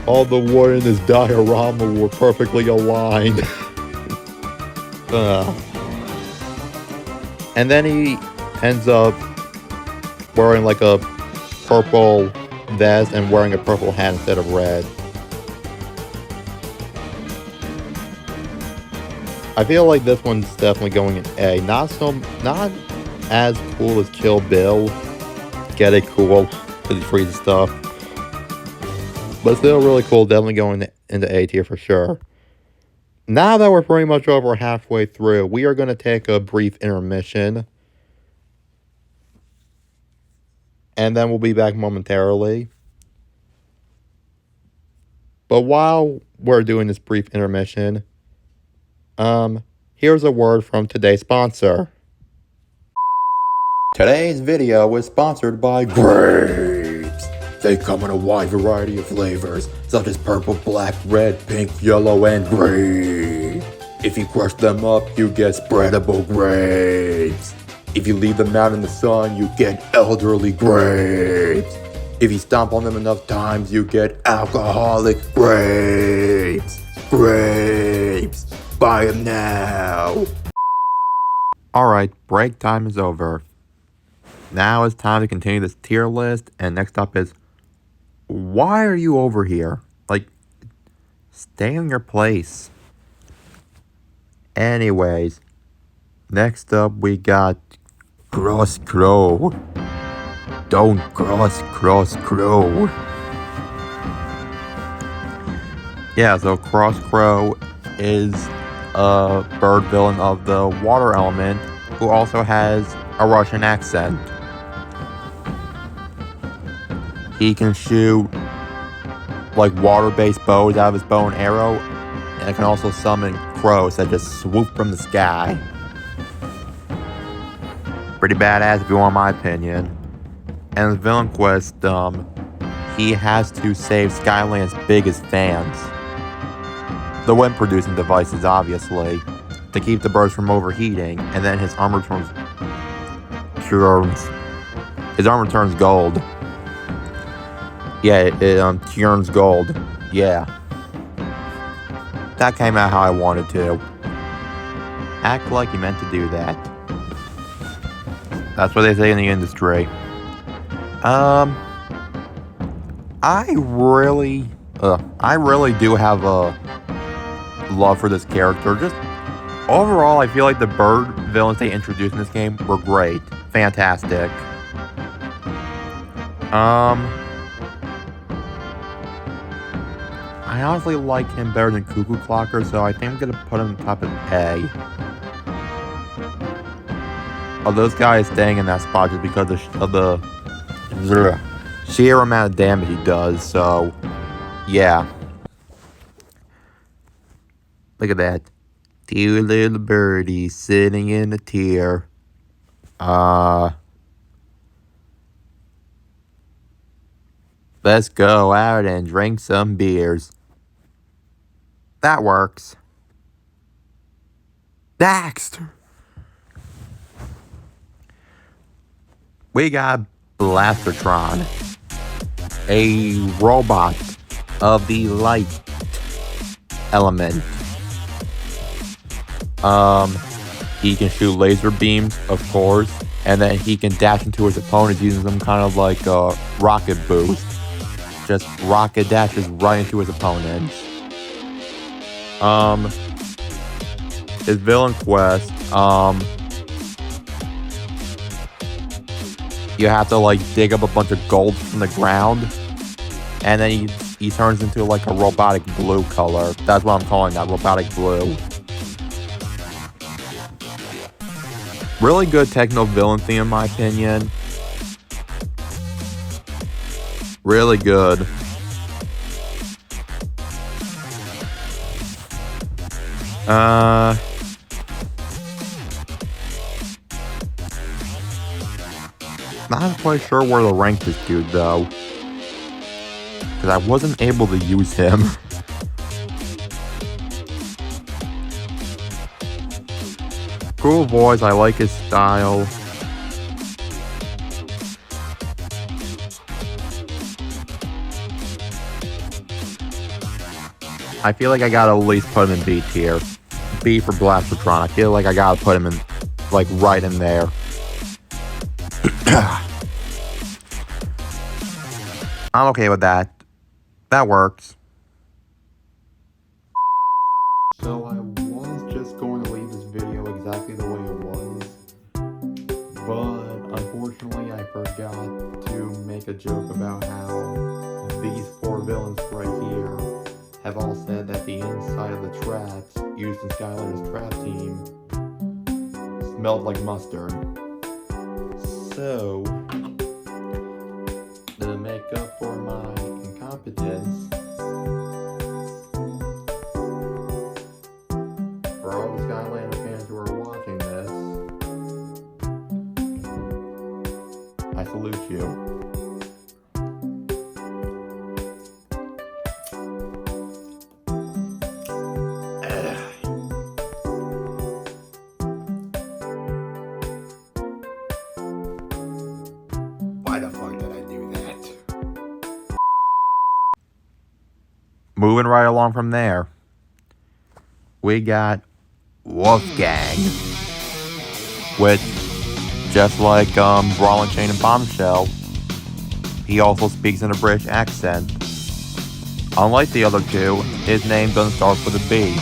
All the wood in this diorama were perfectly aligned. And then he ends up wearing like a purple vest and wearing a purple hat instead of red. I feel like this one's definitely going in A. Not as cool as Kill Bill. Get it, cool, because he freezes stuff. But still really cool, definitely going into A tier for sure. Now that we're pretty much over halfway through, we are going to take a brief intermission. And then we'll be back momentarily. But while we're doing this brief intermission, here's a word from today's sponsor. Today's video is sponsored by Grapes. They come in a wide variety of flavors, such as purple, black, red, pink, yellow, and green. If you crush them up, you get spreadable grapes. If you leave them out in the sun, you get elderly grapes. If you stomp on them enough times, you get alcoholic grapes. Grapes. Buy them now. Alright, break time is over. Now it's time to continue this tier list, and next up is, why are you over here? Like, stay in your place. Anyways, next up we got Cross Crow. Don't cross Crow. Yeah, so Cross Crow is a bird villain of the water element who also has a Russian accent. He can shoot like water-based bows out of his bow and arrow, and it can also summon crows that just swoop from the sky. Pretty badass if you want my opinion. And his villain quest, he has to save Skyland's biggest fans. The wind-producing devices, obviously, to keep the birds from overheating, and then his armor turns gold. Yeah, it turns gold. Yeah. That came out how I wanted to. Act like you meant to do that. That's what they say in the industry. I really do have a love for this character. Just overall, I feel like the bird villains they introduced in this game were great. Fantastic. I honestly like him better than Cuckoo Clocker, so I think I'm gonna put him on top of A. Oh, those guys staying in that spot just because of the sheer amount of damage he does, so yeah. Look at that. Two little birdies sitting in a tear. Let's go out and drink some beers. That works. Next, we got Blaster-Tron, a robot of the light element. He can shoot laser beams, of course, and then he can dash into his opponents using some kind of like a rocket boost. Just rocket dashes right into his opponents. His villain quest, you have to like dig up a bunch of gold from the ground, and then he turns into like a robotic blue color. That's what I'm calling that, robotic blue. Really good techno villain theme in my opinion. Really good. Not quite sure where to rank this dude though, because I wasn't able to use him. Cool voice, I like his style. I feel like I gotta at least put him in B tier. B for Blaster-Tron. I feel like I gotta put him in, like, right in there. I'm okay with that. That works. So I was just going to leave this video exactly the way it was, but unfortunately I forgot to make a joke about how these four villains right here have all said that the inside of the traps used in Skylanders' trap team smelled like mustard. So, to make up for my incompetence, for all the Skylander fans who are watching this, I salute you. Moving right along from there, we got Wolfgang, which, just like Brawl And Chain and Bombshell, he also speaks in a British accent. Unlike the other two, his name doesn't start with a B.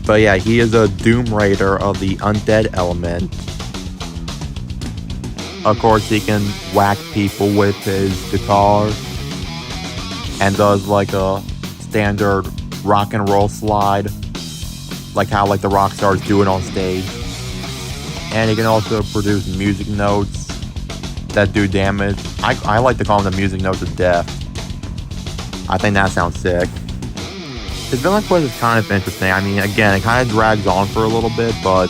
But yeah, he is a Doom Raider of the undead element. Of course, he can whack people with his guitar, and does like a standard rock and roll slide, like how like the rock stars do it on stage. And he can also produce music notes that do damage. I like to call them the music notes of death. I think that sounds sick. His villain quest is kind of interesting. I mean, again, it kind of drags on for a little bit, but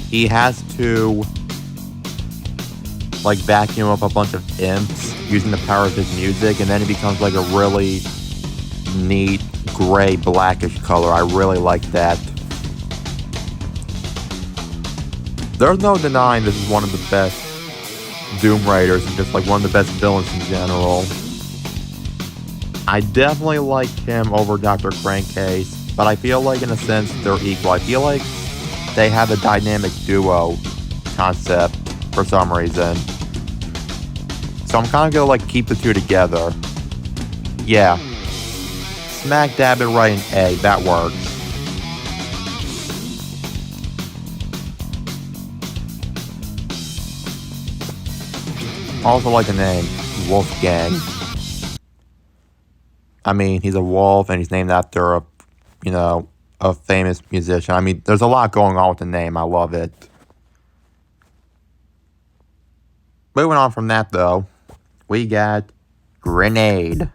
he has to like vacuum up a bunch of imps using the power of his music, and then it becomes like a really neat gray blackish color. I really like that. There's no denying this is one of the best Doom Raiders and just like one of the best villains in general. I definitely like him over Dr. Krankcase, but I feel like in a sense they're equal. I feel like they have a dynamic duo concept for some reason. So I'm kind of gonna like keep the two together. Yeah. Smack dab it right in A, that works. Also like the name, Wolfgang. I mean, he's a wolf and he's named after a, you know, a famous musician. I mean, there's a lot going on with the name. I love it. Moving on from that though, we got Grinnade.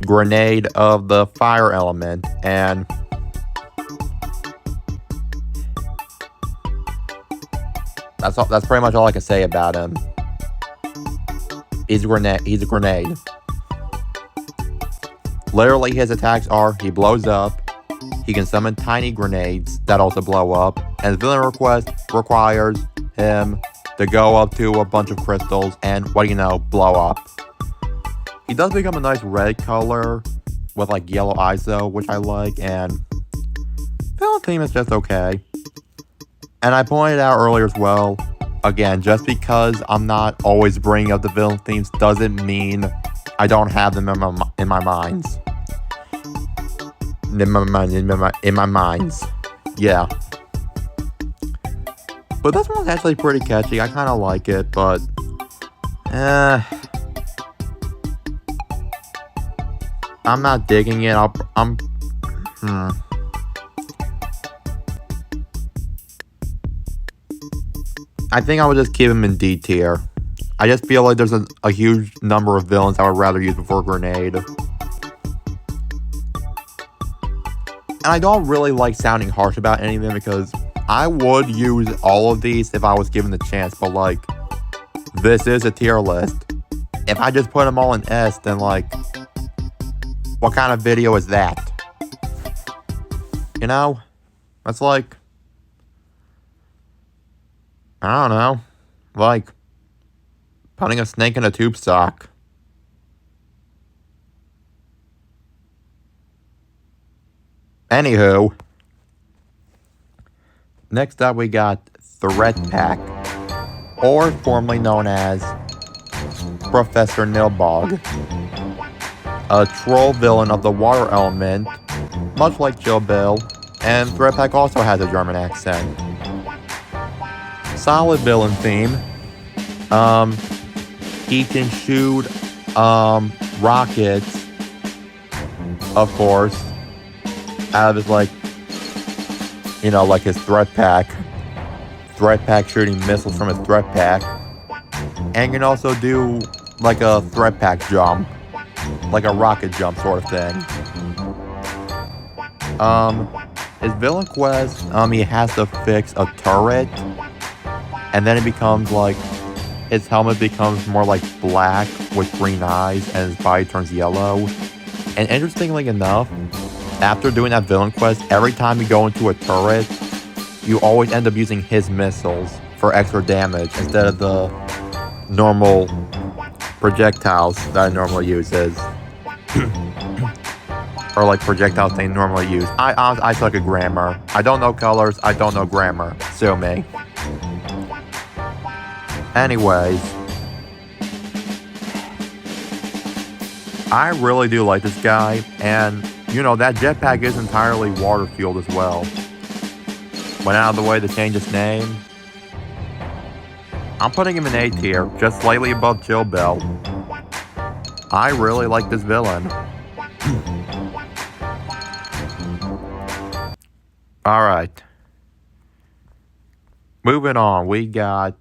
Grinnade of the fire element, and that's pretty much all I can say about him. He's a grenade. Literally, his attacks are, he blows up, he can summon tiny grenades that also blow up, and his villain request requires him to go up to a bunch of crystals and, what do you know, blow up. He does become a nice red color with like yellow eyes though, which I like, and villain theme is just okay. And I pointed out earlier as well, again, just because I'm not always bringing up the villain themes doesn't mean I don't have them in my minds. In my minds. Yeah. But this one's actually pretty catchy. I kind of like it, but I'm not digging it. I think I would just keep him in D tier. I just feel like there's a huge number of villains I would rather use before Grinnade. And I don't really like sounding harsh about any of them because I would use all of these if I was given the chance, but like, this is a tier list. If I just put them all in S, then like, what kind of video is that? You know? That's like, I don't know, like putting a snake in a tube sock. Anywho, next up we got Threatpack, or formerly known as Professor Nilbog, a troll villain of the water element, much like Chill Bill, and Threatpack also has a German accent. Solid villain theme. He can shoot rockets, of course, out of his, like, you know, like his Threatpack. Threatpack shooting missiles from his Threatpack. And can also do like a Threatpack jump, like a rocket jump sort of thing. His villain quest, he has to fix a turret. And then it becomes like, his helmet becomes more like black with green eyes and his body turns yellow. And interestingly enough, after doing that villain quest, every time you go into a turret, you always end up using his missiles for extra damage instead of the normal projectiles that it normally uses. Or like projectiles they normally use. I suck at grammar. I don't know colors, I don't know grammar. Sue me. Anyways, I really do like this guy, and you know, that jetpack is entirely water fueled as well. Went out of the way to change his name. I'm putting him in A tier, just slightly above Chill Bill. I really like this villain. Alright. Moving on, we got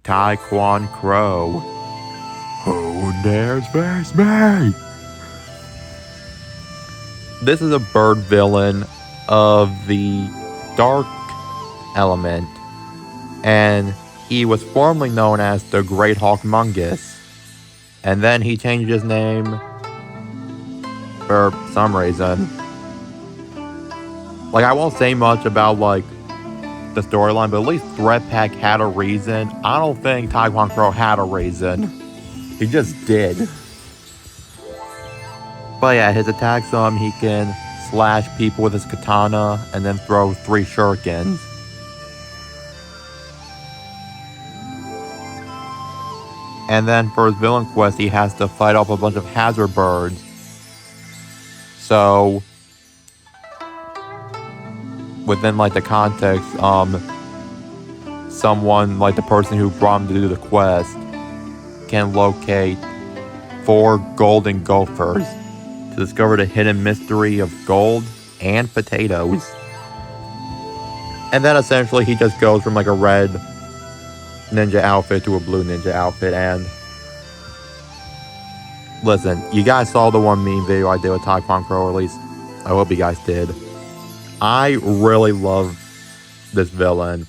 Tae Kwon Crow. Who dares face me? This is a bird villain of the dark element, and he was formerly known as the Great Hawkmungus, and then he changed his name for some reason. Like, I won't say much about, like, the storyline, but at least Threatpack had a reason. I don't think Tae Kwon Crow had a reason. He just did. But yeah, his attacks, he can slash people with his katana and then throw 3 shurikens. And then for his villain quest, he has to fight off a bunch of hazard birds. So, within, like, the context, someone, like the person who brought him to do the quest, can locate 4 golden gophers to discover the hidden mystery of gold and potatoes. And then essentially he just goes from like a red ninja outfit to a blue ninja outfit. And listen, you guys saw the one meme video I did with Tae Kwon Crow, or at least I hope you guys did. I really love this villain.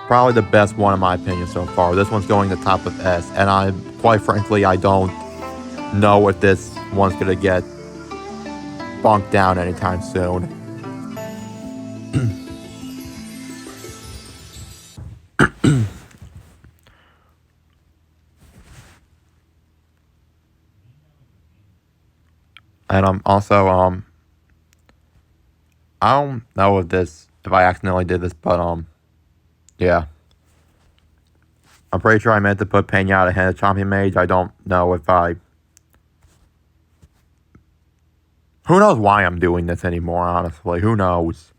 Probably the best one in my opinion so far. This one's going to top of S, and quite frankly, I don't know if this one's gonna get bunked down anytime soon. And also I don't know if I accidentally did this, but yeah. I'm pretty sure I meant to put Pain-Yatta ahead of Chompy Mage. I don't know if who knows why I'm doing this anymore, honestly. Who knows?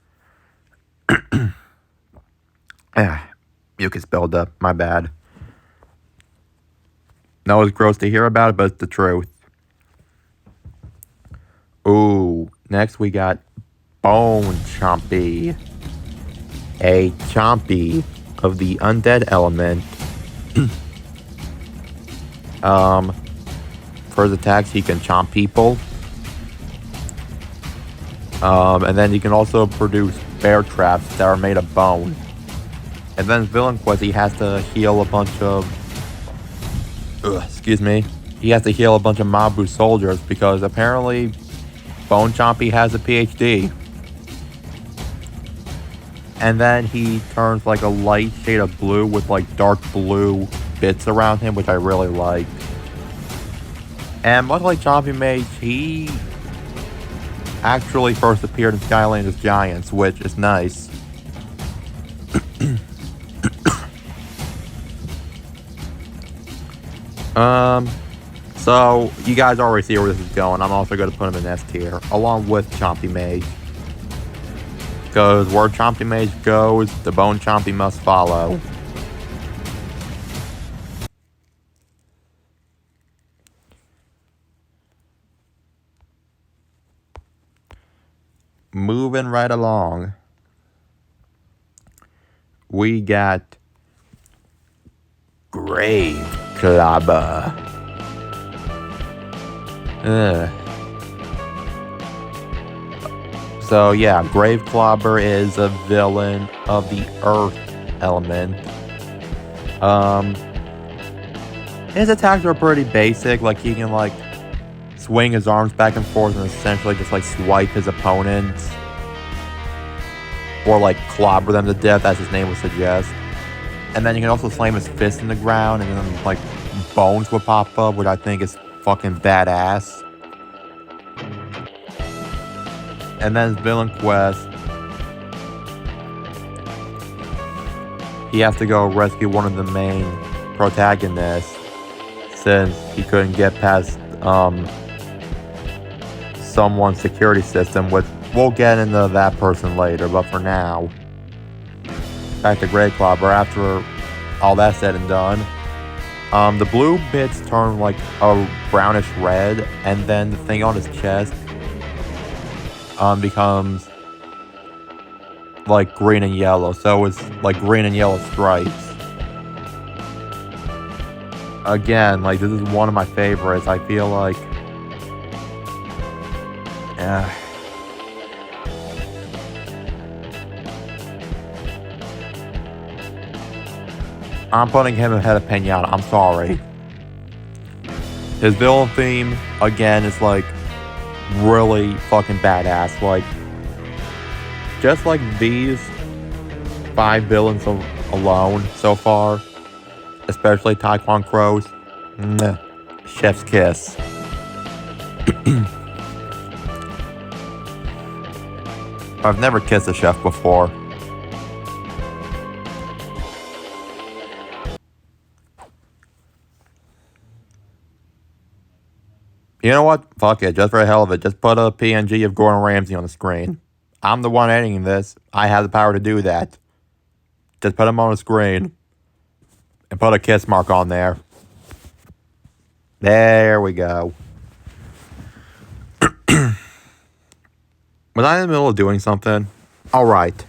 Mucus buildup. My bad. No, it's gross to hear about it, but it's the truth. Ooh. Next we got Bone Chompy. A Chompy of the undead element. For his attacks, he can chomp people. And then he can also produce bear traps that are made of bone. And then his villain quest, he has to heal a bunch of... He has to heal a bunch of Mabu soldiers because apparently Bone Chompy has a PhD. And then he turns like a light shade of blue with like dark blue bits around him, which I really like. And much like Chompy Mage, he actually first appeared in Skylanders Giants, which is nice. So you guys already see where this is going. I'm also going to put him in S tier, along with Chompy Mage. Because where Chompy Mage goes, the Bone Chompy must follow. Moving right along, we got Grave Clobber. So yeah, Grave Clobber is a villain of the Earth element. His attacks are pretty basic. Like he can like swing his arms back and forth and essentially just like swipe his opponents. Or like clobber them to death, as his name would suggest. And then you can also slam his fist in the ground and then like bones will pop up, which I think is fucking badass. And then his villain quest, he has to go rescue one of the main protagonists since he couldn't get past someone's security system, which we'll get into that person later, but for now, back to Grave Clobber. After all that's said and done, the blue bits turn like a brownish red, and then the thing on his chest becomes like green and yellow, so it's like green and yellow stripes. Again, like this is one of my favorites. I feel like I'm putting him ahead of Pain-Yatta. I'm sorry. His villain theme, again, is like really fucking badass. Like, just like these 5 villains alone so far, especially Tae Kwon Crow's, chef's kiss. I've never kissed a chef before. You know what? Fuck it. Just for the hell of it. Just put a PNG of Gordon Ramsay on the screen. I'm the one editing this. I have the power to do that. Just put him on the screen. And put a kiss mark on there. There we go. Was I in the middle of doing something? Alright.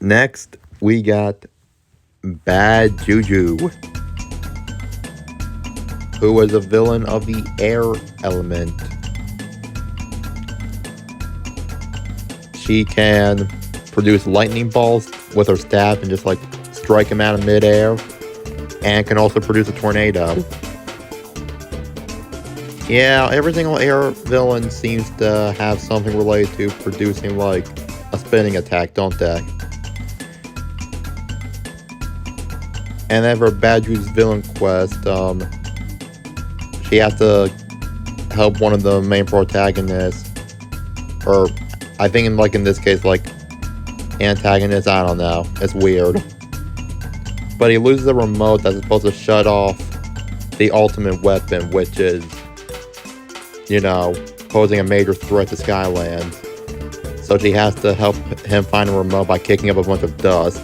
Next, we got Bad Juju, who was a villain of the air element. She can produce lightning bolts with her staff and just like strike him out of midair, and can also produce a tornado. Yeah, every single air villain seems to have something related to producing like a spinning attack, don't they? And then for Bad Juju's villain quest, she has to help one of the main protagonists, or I think in this case, like, antagonist, I don't know, it's weird. But he loses the remote that's supposed to shut off the ultimate weapon, which is, you know, posing a major threat to Skyland. So she has to help him find a remote by kicking up a bunch of dust.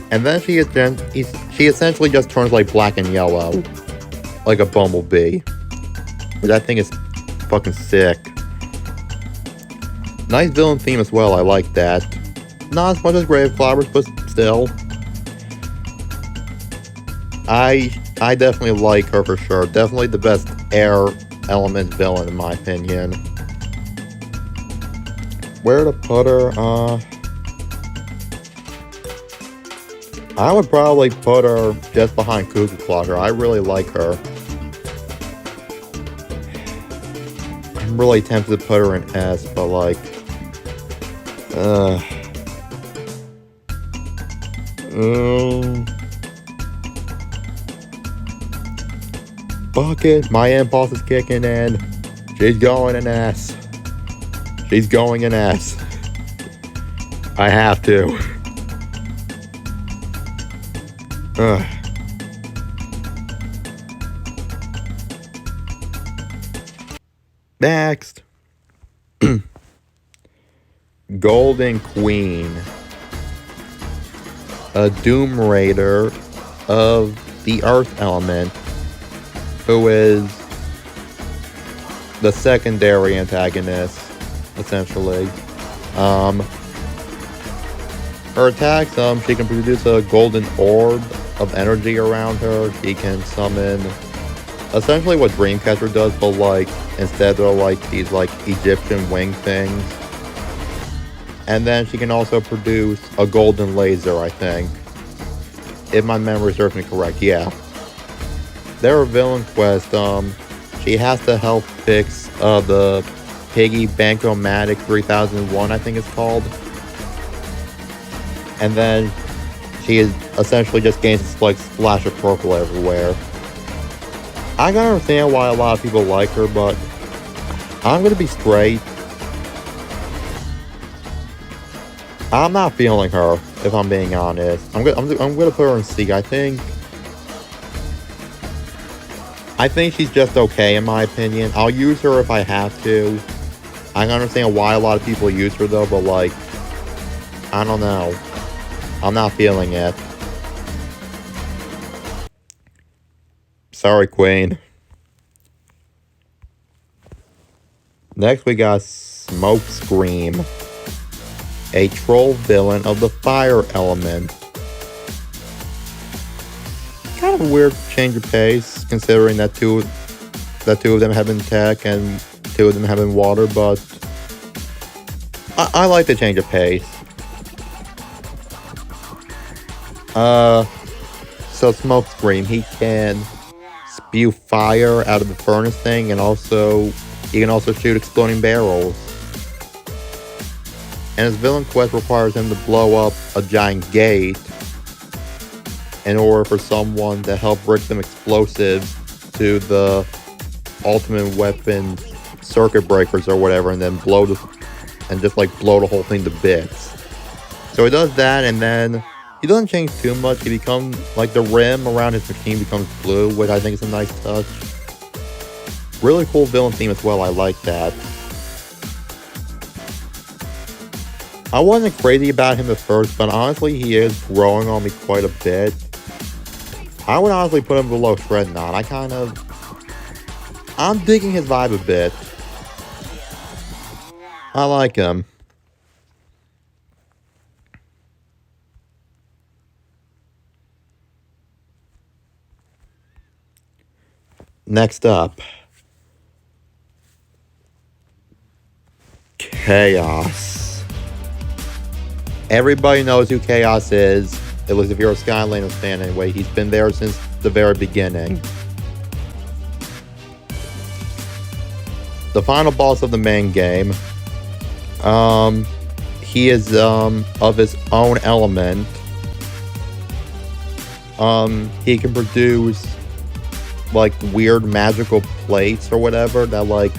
And then she essentially just turns like black and yellow, like a bumblebee, which I think is fucking sick. Nice villain theme as well, I like that. Not as much as Grave Clobbers, but still. I definitely like her for sure. Definitely the best air element villain in my opinion. Where to put her? I would probably put her just behind Cuckoo Clocker. I really like her. I'm really tempted to put her in S, but like, fuck it, my impulse is kicking in. She's going in S. She's going in S. I have to. Next. Golden Queen. A Doom Raider of the Earth element, who is the secondary antagonist, essentially. Her attacks, she can produce a golden orb of energy around her. She can summon essentially what Dreamcatcher does, but like instead they're like these like Egyptian wing things. And then she can also produce a golden laser, I think, if my memory serves me correct. Yeah. Their villain quest, she has to help fix the Piggy Bankomatic 3001, I think it's called. And then she is essentially just gains this like splash of purple everywhere. I can understand why a lot of people like her, but I'm gonna be straight. I'm not feeling her, if I'm being honest. I'm gonna put her in C. I think she's just okay in my opinion. I'll use her if I have to. I can understand why a lot of people use her though, but like, I don't know. I'm not feeling it. Sorry, Queen. Next we got Smoke Scream, a troll villain of the fire element. Kind of a weird change of pace, considering that two of them have been tech and 2 of them have been water, but I like the change of pace. So Smoke Scream, he can spew fire out of the furnace thing, and he can also shoot exploding barrels. And his villain quest requires him to blow up a giant gate in order for someone to help brick some explosives to the ultimate weapon circuit breakers or whatever, and then blow the whole thing to bits. So he does that, and then he doesn't change too much. He becomes like the rim around his machine becomes blue, which I think is a nice touch. Really cool villain theme as well. I like that. I wasn't crazy about him at first, but honestly, he is growing on me quite a bit. I would honestly put him below Shrednaught. I'm digging his vibe a bit. I like him. Next up, Kaos. Everybody knows who Kaos is. At least if you're a Skylanders fan anyway. He's been there since the very beginning. The final boss of the main game. He is of his own element. He can produce like weird magical plates or whatever that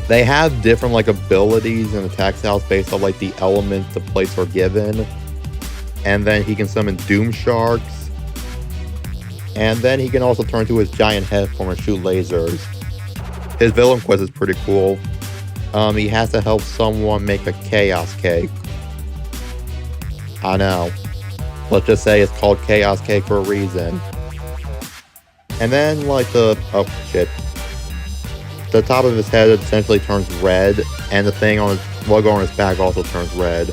they have different like abilities and attack styles based on like the elements the plates are given. And then he can summon Doom Sharks. And then he can also turn to his giant head form and shoot lasers. His villain quest is pretty cool. He has to help someone make a Chaos Cake. I know. Let's just say it's called Chaos Cake for a reason. And then the top of his head essentially turns red, and the thing on his logo on his back also turns red.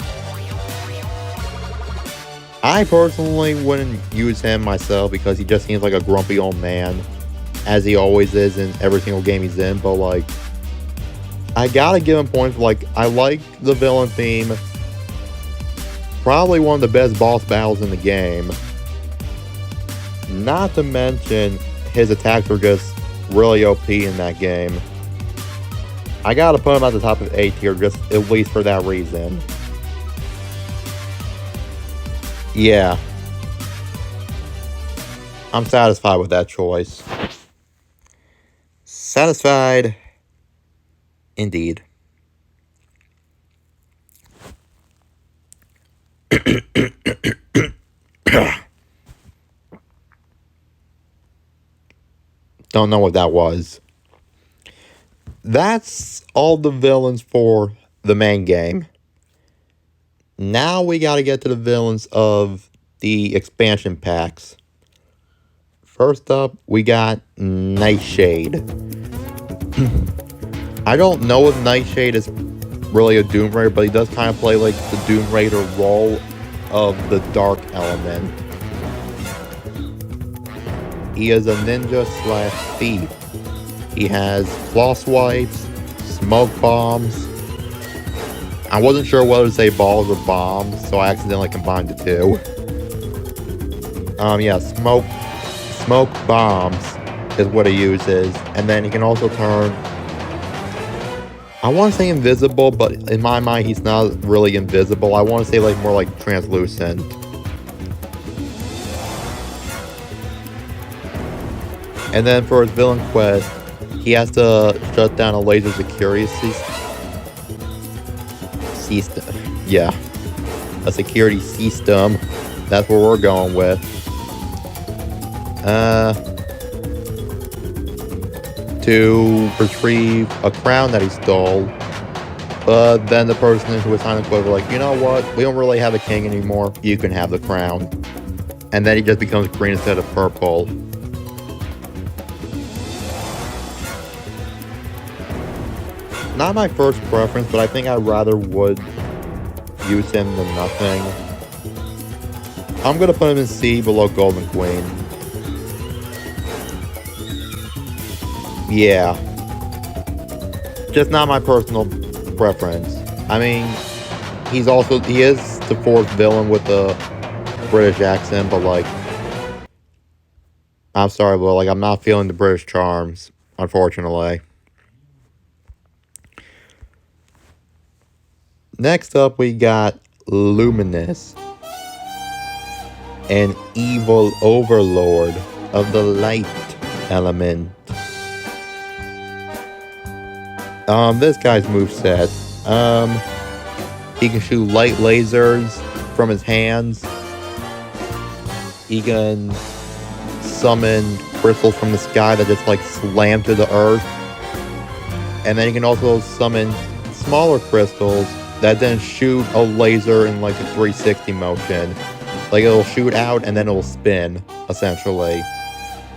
I personally wouldn't use him myself because he just seems like a grumpy old man, as he always is in every single game he's in, but I gotta give him points. I like the villain theme. Probably one of the best boss battles in the game. Not to mention, his attacks were just really OP in that game. I gotta put him at the top of A tier, just at least for that reason. Yeah. I'm satisfied with that choice. Satisfied. Indeed. Don't know what that was. That's all the villains for the main game. Now we gotta get to the villains of the expansion packs. First up, we got Nightshade. I don't know if Nightshade is really a Doom Raider, but he does kind of play the Doom Raider role of the dark element. He is a ninja/thief. He has claw swipes, smoke bombs. I wasn't sure whether to say balls or bombs, so I accidentally combined the two. Yeah, smoke bombs is what he uses, and then he can also turn. I want to say invisible, but in my mind, he's not really invisible. I want to say more like translucent. And then for his villain quest, he has to shut down a laser security system. Yeah, a security system. That's what we're going with. To retrieve a crown that he stole. But then the person who was signing the quest was like, you know what? We don't really have a king anymore. You can have the crown. And then he just becomes green instead of purple. Not my first preference, but I think I rather would use him than nothing. I'm gonna put him in C below Golden Queen. Yeah. Just not my personal preference. I mean, he is the fourth villain with a British accent, but like, I'm sorry, but like, I'm not feeling the British charms, unfortunately. Next up, we got Luminous, an evil overlord of the light element. This guy's moveset. He can shoot light lasers from his hands. He can summon crystals from the sky that just like slam to the earth. And then he can also summon smaller crystals that then shoot a laser in like a 360 motion. Like it'll shoot out and then it'll spin, essentially.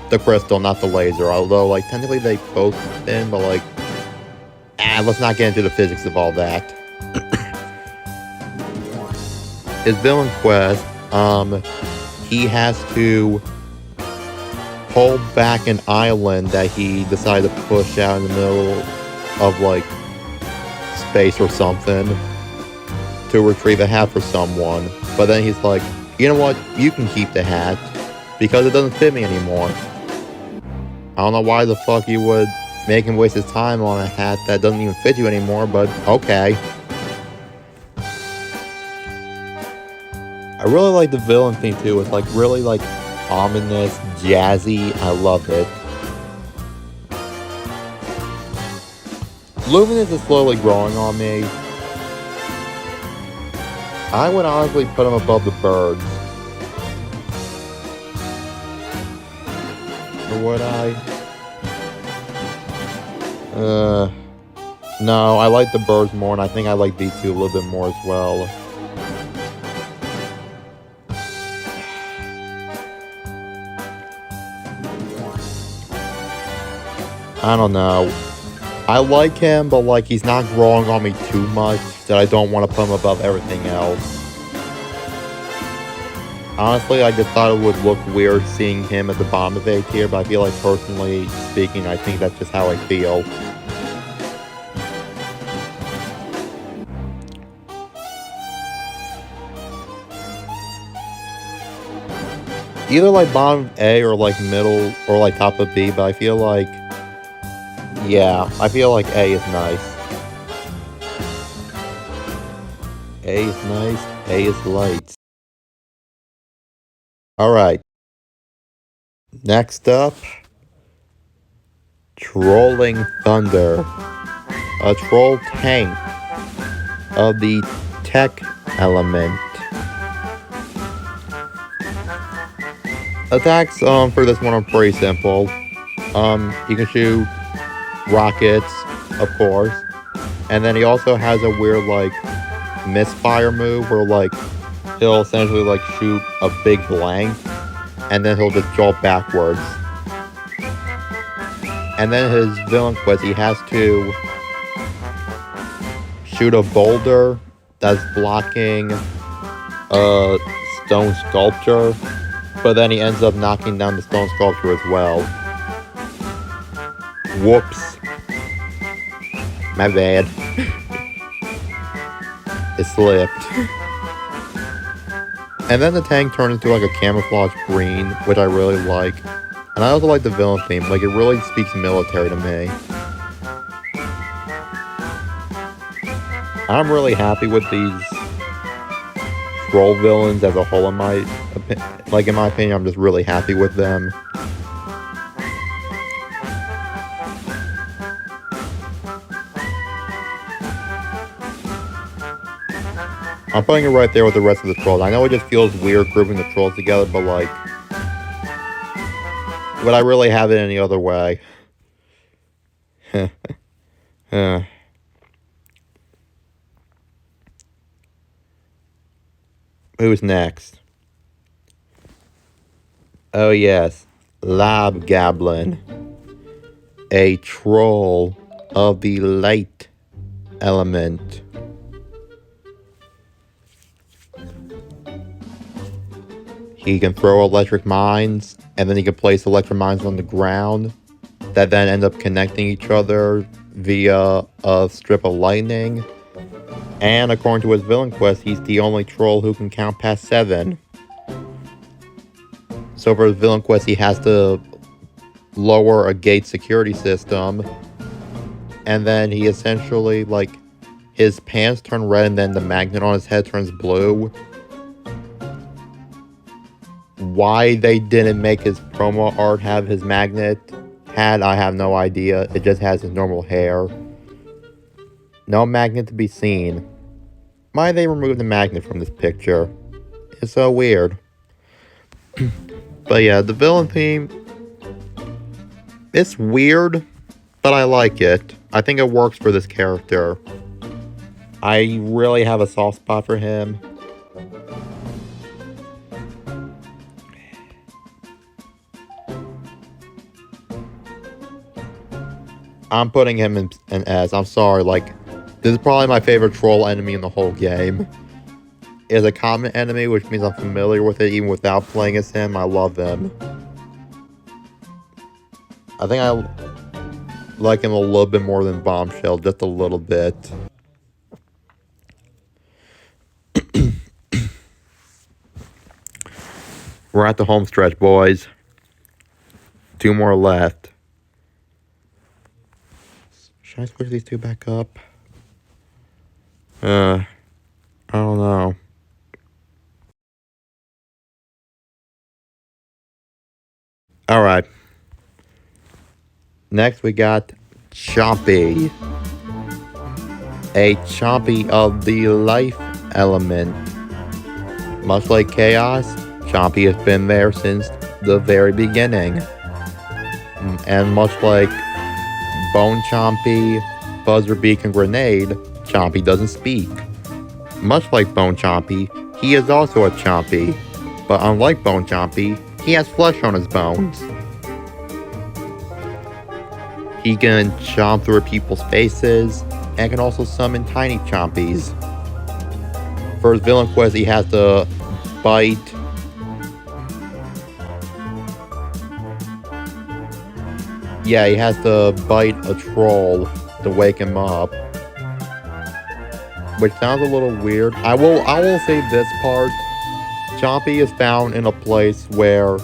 The crystal, not the laser. Although like technically they both spin, but like, let's not get into the physics of all that. His villain quest, he has to hold back an island that he decided to push out in the middle of like space or something to retrieve a hat for someone. But then he's like, you know what, you can keep the hat because it doesn't fit me anymore. I don't know why the fuck you would make him waste his time on a hat that doesn't even fit you anymore, but okay. I really like the villain theme too. It's like really like ominous, jazzy. I love it. Luminous is slowly growing on me. I would honestly put him above the birds. Or would I? No, I like the birds more, and I think I like B2 a little bit more as well. I don't know. I like him, but like he's not growing on me too much that I don't want to put him above everything else. Honestly, I just thought it would look weird seeing him at the bottom of A tier, but I feel like personally speaking, I think that's just how I feel. Either like bottom of A or like middle or like top of B, but I feel like, yeah, I feel like A is nice. A is nice, A is light. Alright. Next up, Trolling Thunder. A troll tank of the tech element. Attacks for this one are pretty simple. You can shoot rockets, of course. And then he also has a weird like misfire move where like he'll essentially like shoot a big blank and then he'll just jump backwards. And then his villain quest, he has to shoot a boulder that's blocking a stone sculpture, but then he ends up knocking down the stone sculpture as well. Whoops. My bad. It slipped. And then the tank turned into like a camouflage green, which I really like. And I also like the villain theme, like it really speaks military to me. I'm really happy with these troll villains as a whole in my opinion, I'm just really happy with them. I'm putting it right there with the rest of the trolls. I know it just feels weird grouping the trolls together, but like, would I really have it any other way? Who's next? Oh yes, Lob Goblin. A troll of the light element. He can throw electric mines, and then he can place electric mines on the ground that then end up connecting each other via a strip of lightning. And according to his villain quest, he's the only troll who can count past 7. So for his villain quest, he has to lower a gate security system. And then he essentially, like, his pants turn red and then the magnet on his head turns blue. Why they didn't make his promo art have his magnet hat, I have no idea. It just has his normal hair. No magnet to be seen. Why they remove the magnet from this picture? It's so weird. But yeah, the villain theme, it's weird, but I like it. I think it works for this character. I really have a soft spot for him. I'm putting him in S. I'm sorry, like, this is probably my favorite troll enemy in the whole game. It's a common enemy, which means I'm familiar with it even without playing as him. I love him. I think I like him a little bit more than Bombshell, just a little bit. We're at the home stretch, boys. 2 more left. Should I switch these 2 back up? I don't know. Alright. Next we got Chompy. A Chompy of the life element. Much like Chaos, Chompy has been there since the very beginning. And much like Bone Chompy, Buzzer, Beak, and Grinnade, Chompy doesn't speak. Much like Bone Chompy, he is also a Chompy. But unlike Bone Chompy, he has flesh on his bones. He can chomp through people's faces, and can also summon tiny Chompies. For his villain quest, he has to bite. Yeah, he has to bite a troll to wake him up. Which sounds a little weird. I will say this part. Chompy is found in a place where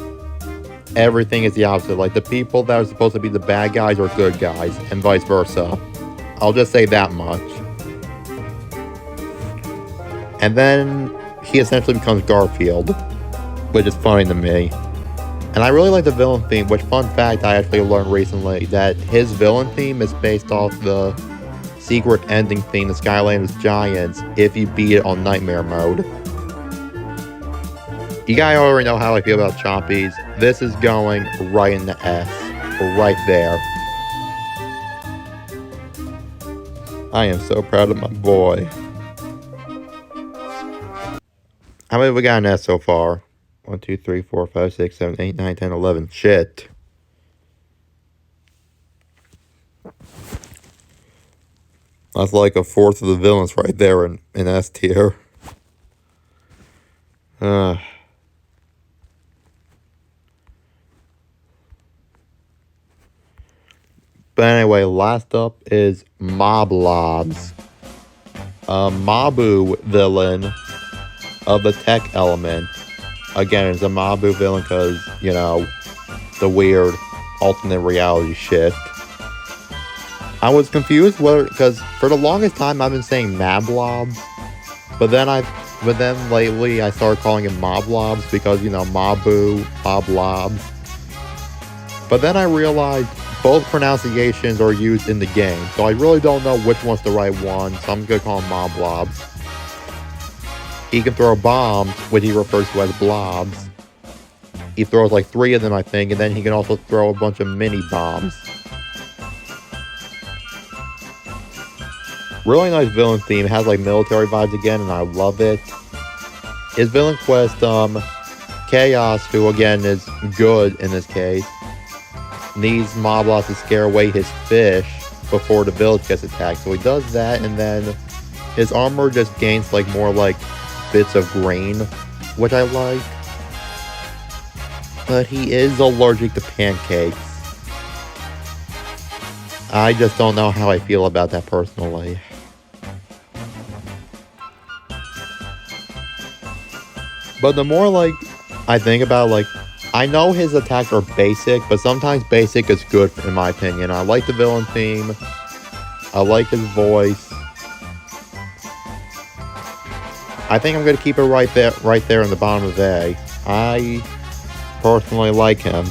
everything is the opposite. Like, the people that are supposed to be the bad guys are good guys, and vice versa. I'll just say that much. And then he essentially becomes Garfield, which is funny to me. And I really like the villain theme, which, fun fact, I actually learned recently, that his villain theme is based off the secret ending theme, the Skylanders Giants, if you beat it on Nightmare mode. You guys already know how I feel about Chompies. This is going right in the S. Right there. I am so proud of my boy. How many have we got in S so far? 1, 2, 3, 4, 5, 6, 7, 8, 9, 10, 11. Shit. That's like a fourth of the villains right there in S tier. But anyway, last up is Mab Lobs. A Mabu villain of the tech element. Again, it's a Mabu villain because, you know, the weird alternate reality shit. I was confused whether, because for the longest time I've been saying Mab Lobs, but then lately I started calling him Mab Lobs because, you know, Mabu, Mab Lobs. But then I realized both pronunciations are used in the game, so I really don't know which one's the right one, so I'm gonna call him Mab Lobs. He can throw bombs, which he refers to as blobs. He throws like 3 of them, I think, and then he can also throw a bunch of mini bombs. Really nice villain theme. It has like military vibes again, and I love it. His villain quest, Chaos, who again is good in this case, needs Mab Lobs to scare away his fish before the village gets attacked. So he does that, and then his armor just gains like more like bits of grain, which I like. But he is allergic to pancakes. I just don't know how I feel about that personally. But the more like I think about, like, I know his attacks are basic, but sometimes basic is good in my opinion. I like the villain theme. I like his voice. I think I'm gonna keep it right there in the bottom of A. I personally like him.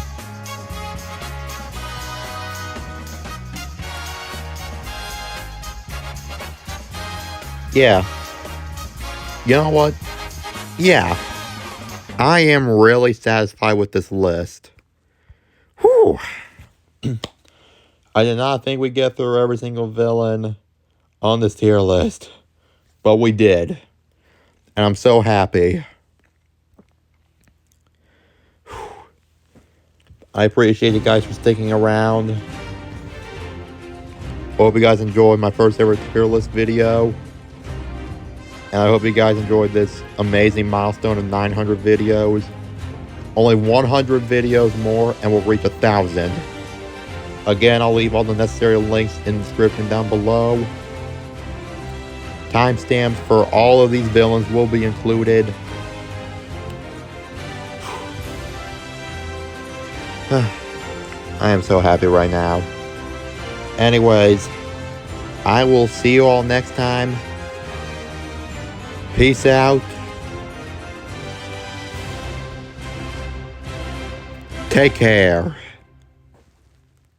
Yeah. You know what? Yeah. I am really satisfied with this list. Whew. I did not think we'd get through every single villain on this tier list, but we did. And I'm so happy. I appreciate you guys for sticking around. Hope you guys enjoyed my first ever tier list video. And I hope you guys enjoyed this amazing milestone of 900 videos. Only 100 videos more and we'll reach 1,000. Again, I'll leave all the necessary links in the description down below. Timestamps for all of these villains will be included. I am so happy right now. Anyways, I will see you all next time. Peace out. Take care.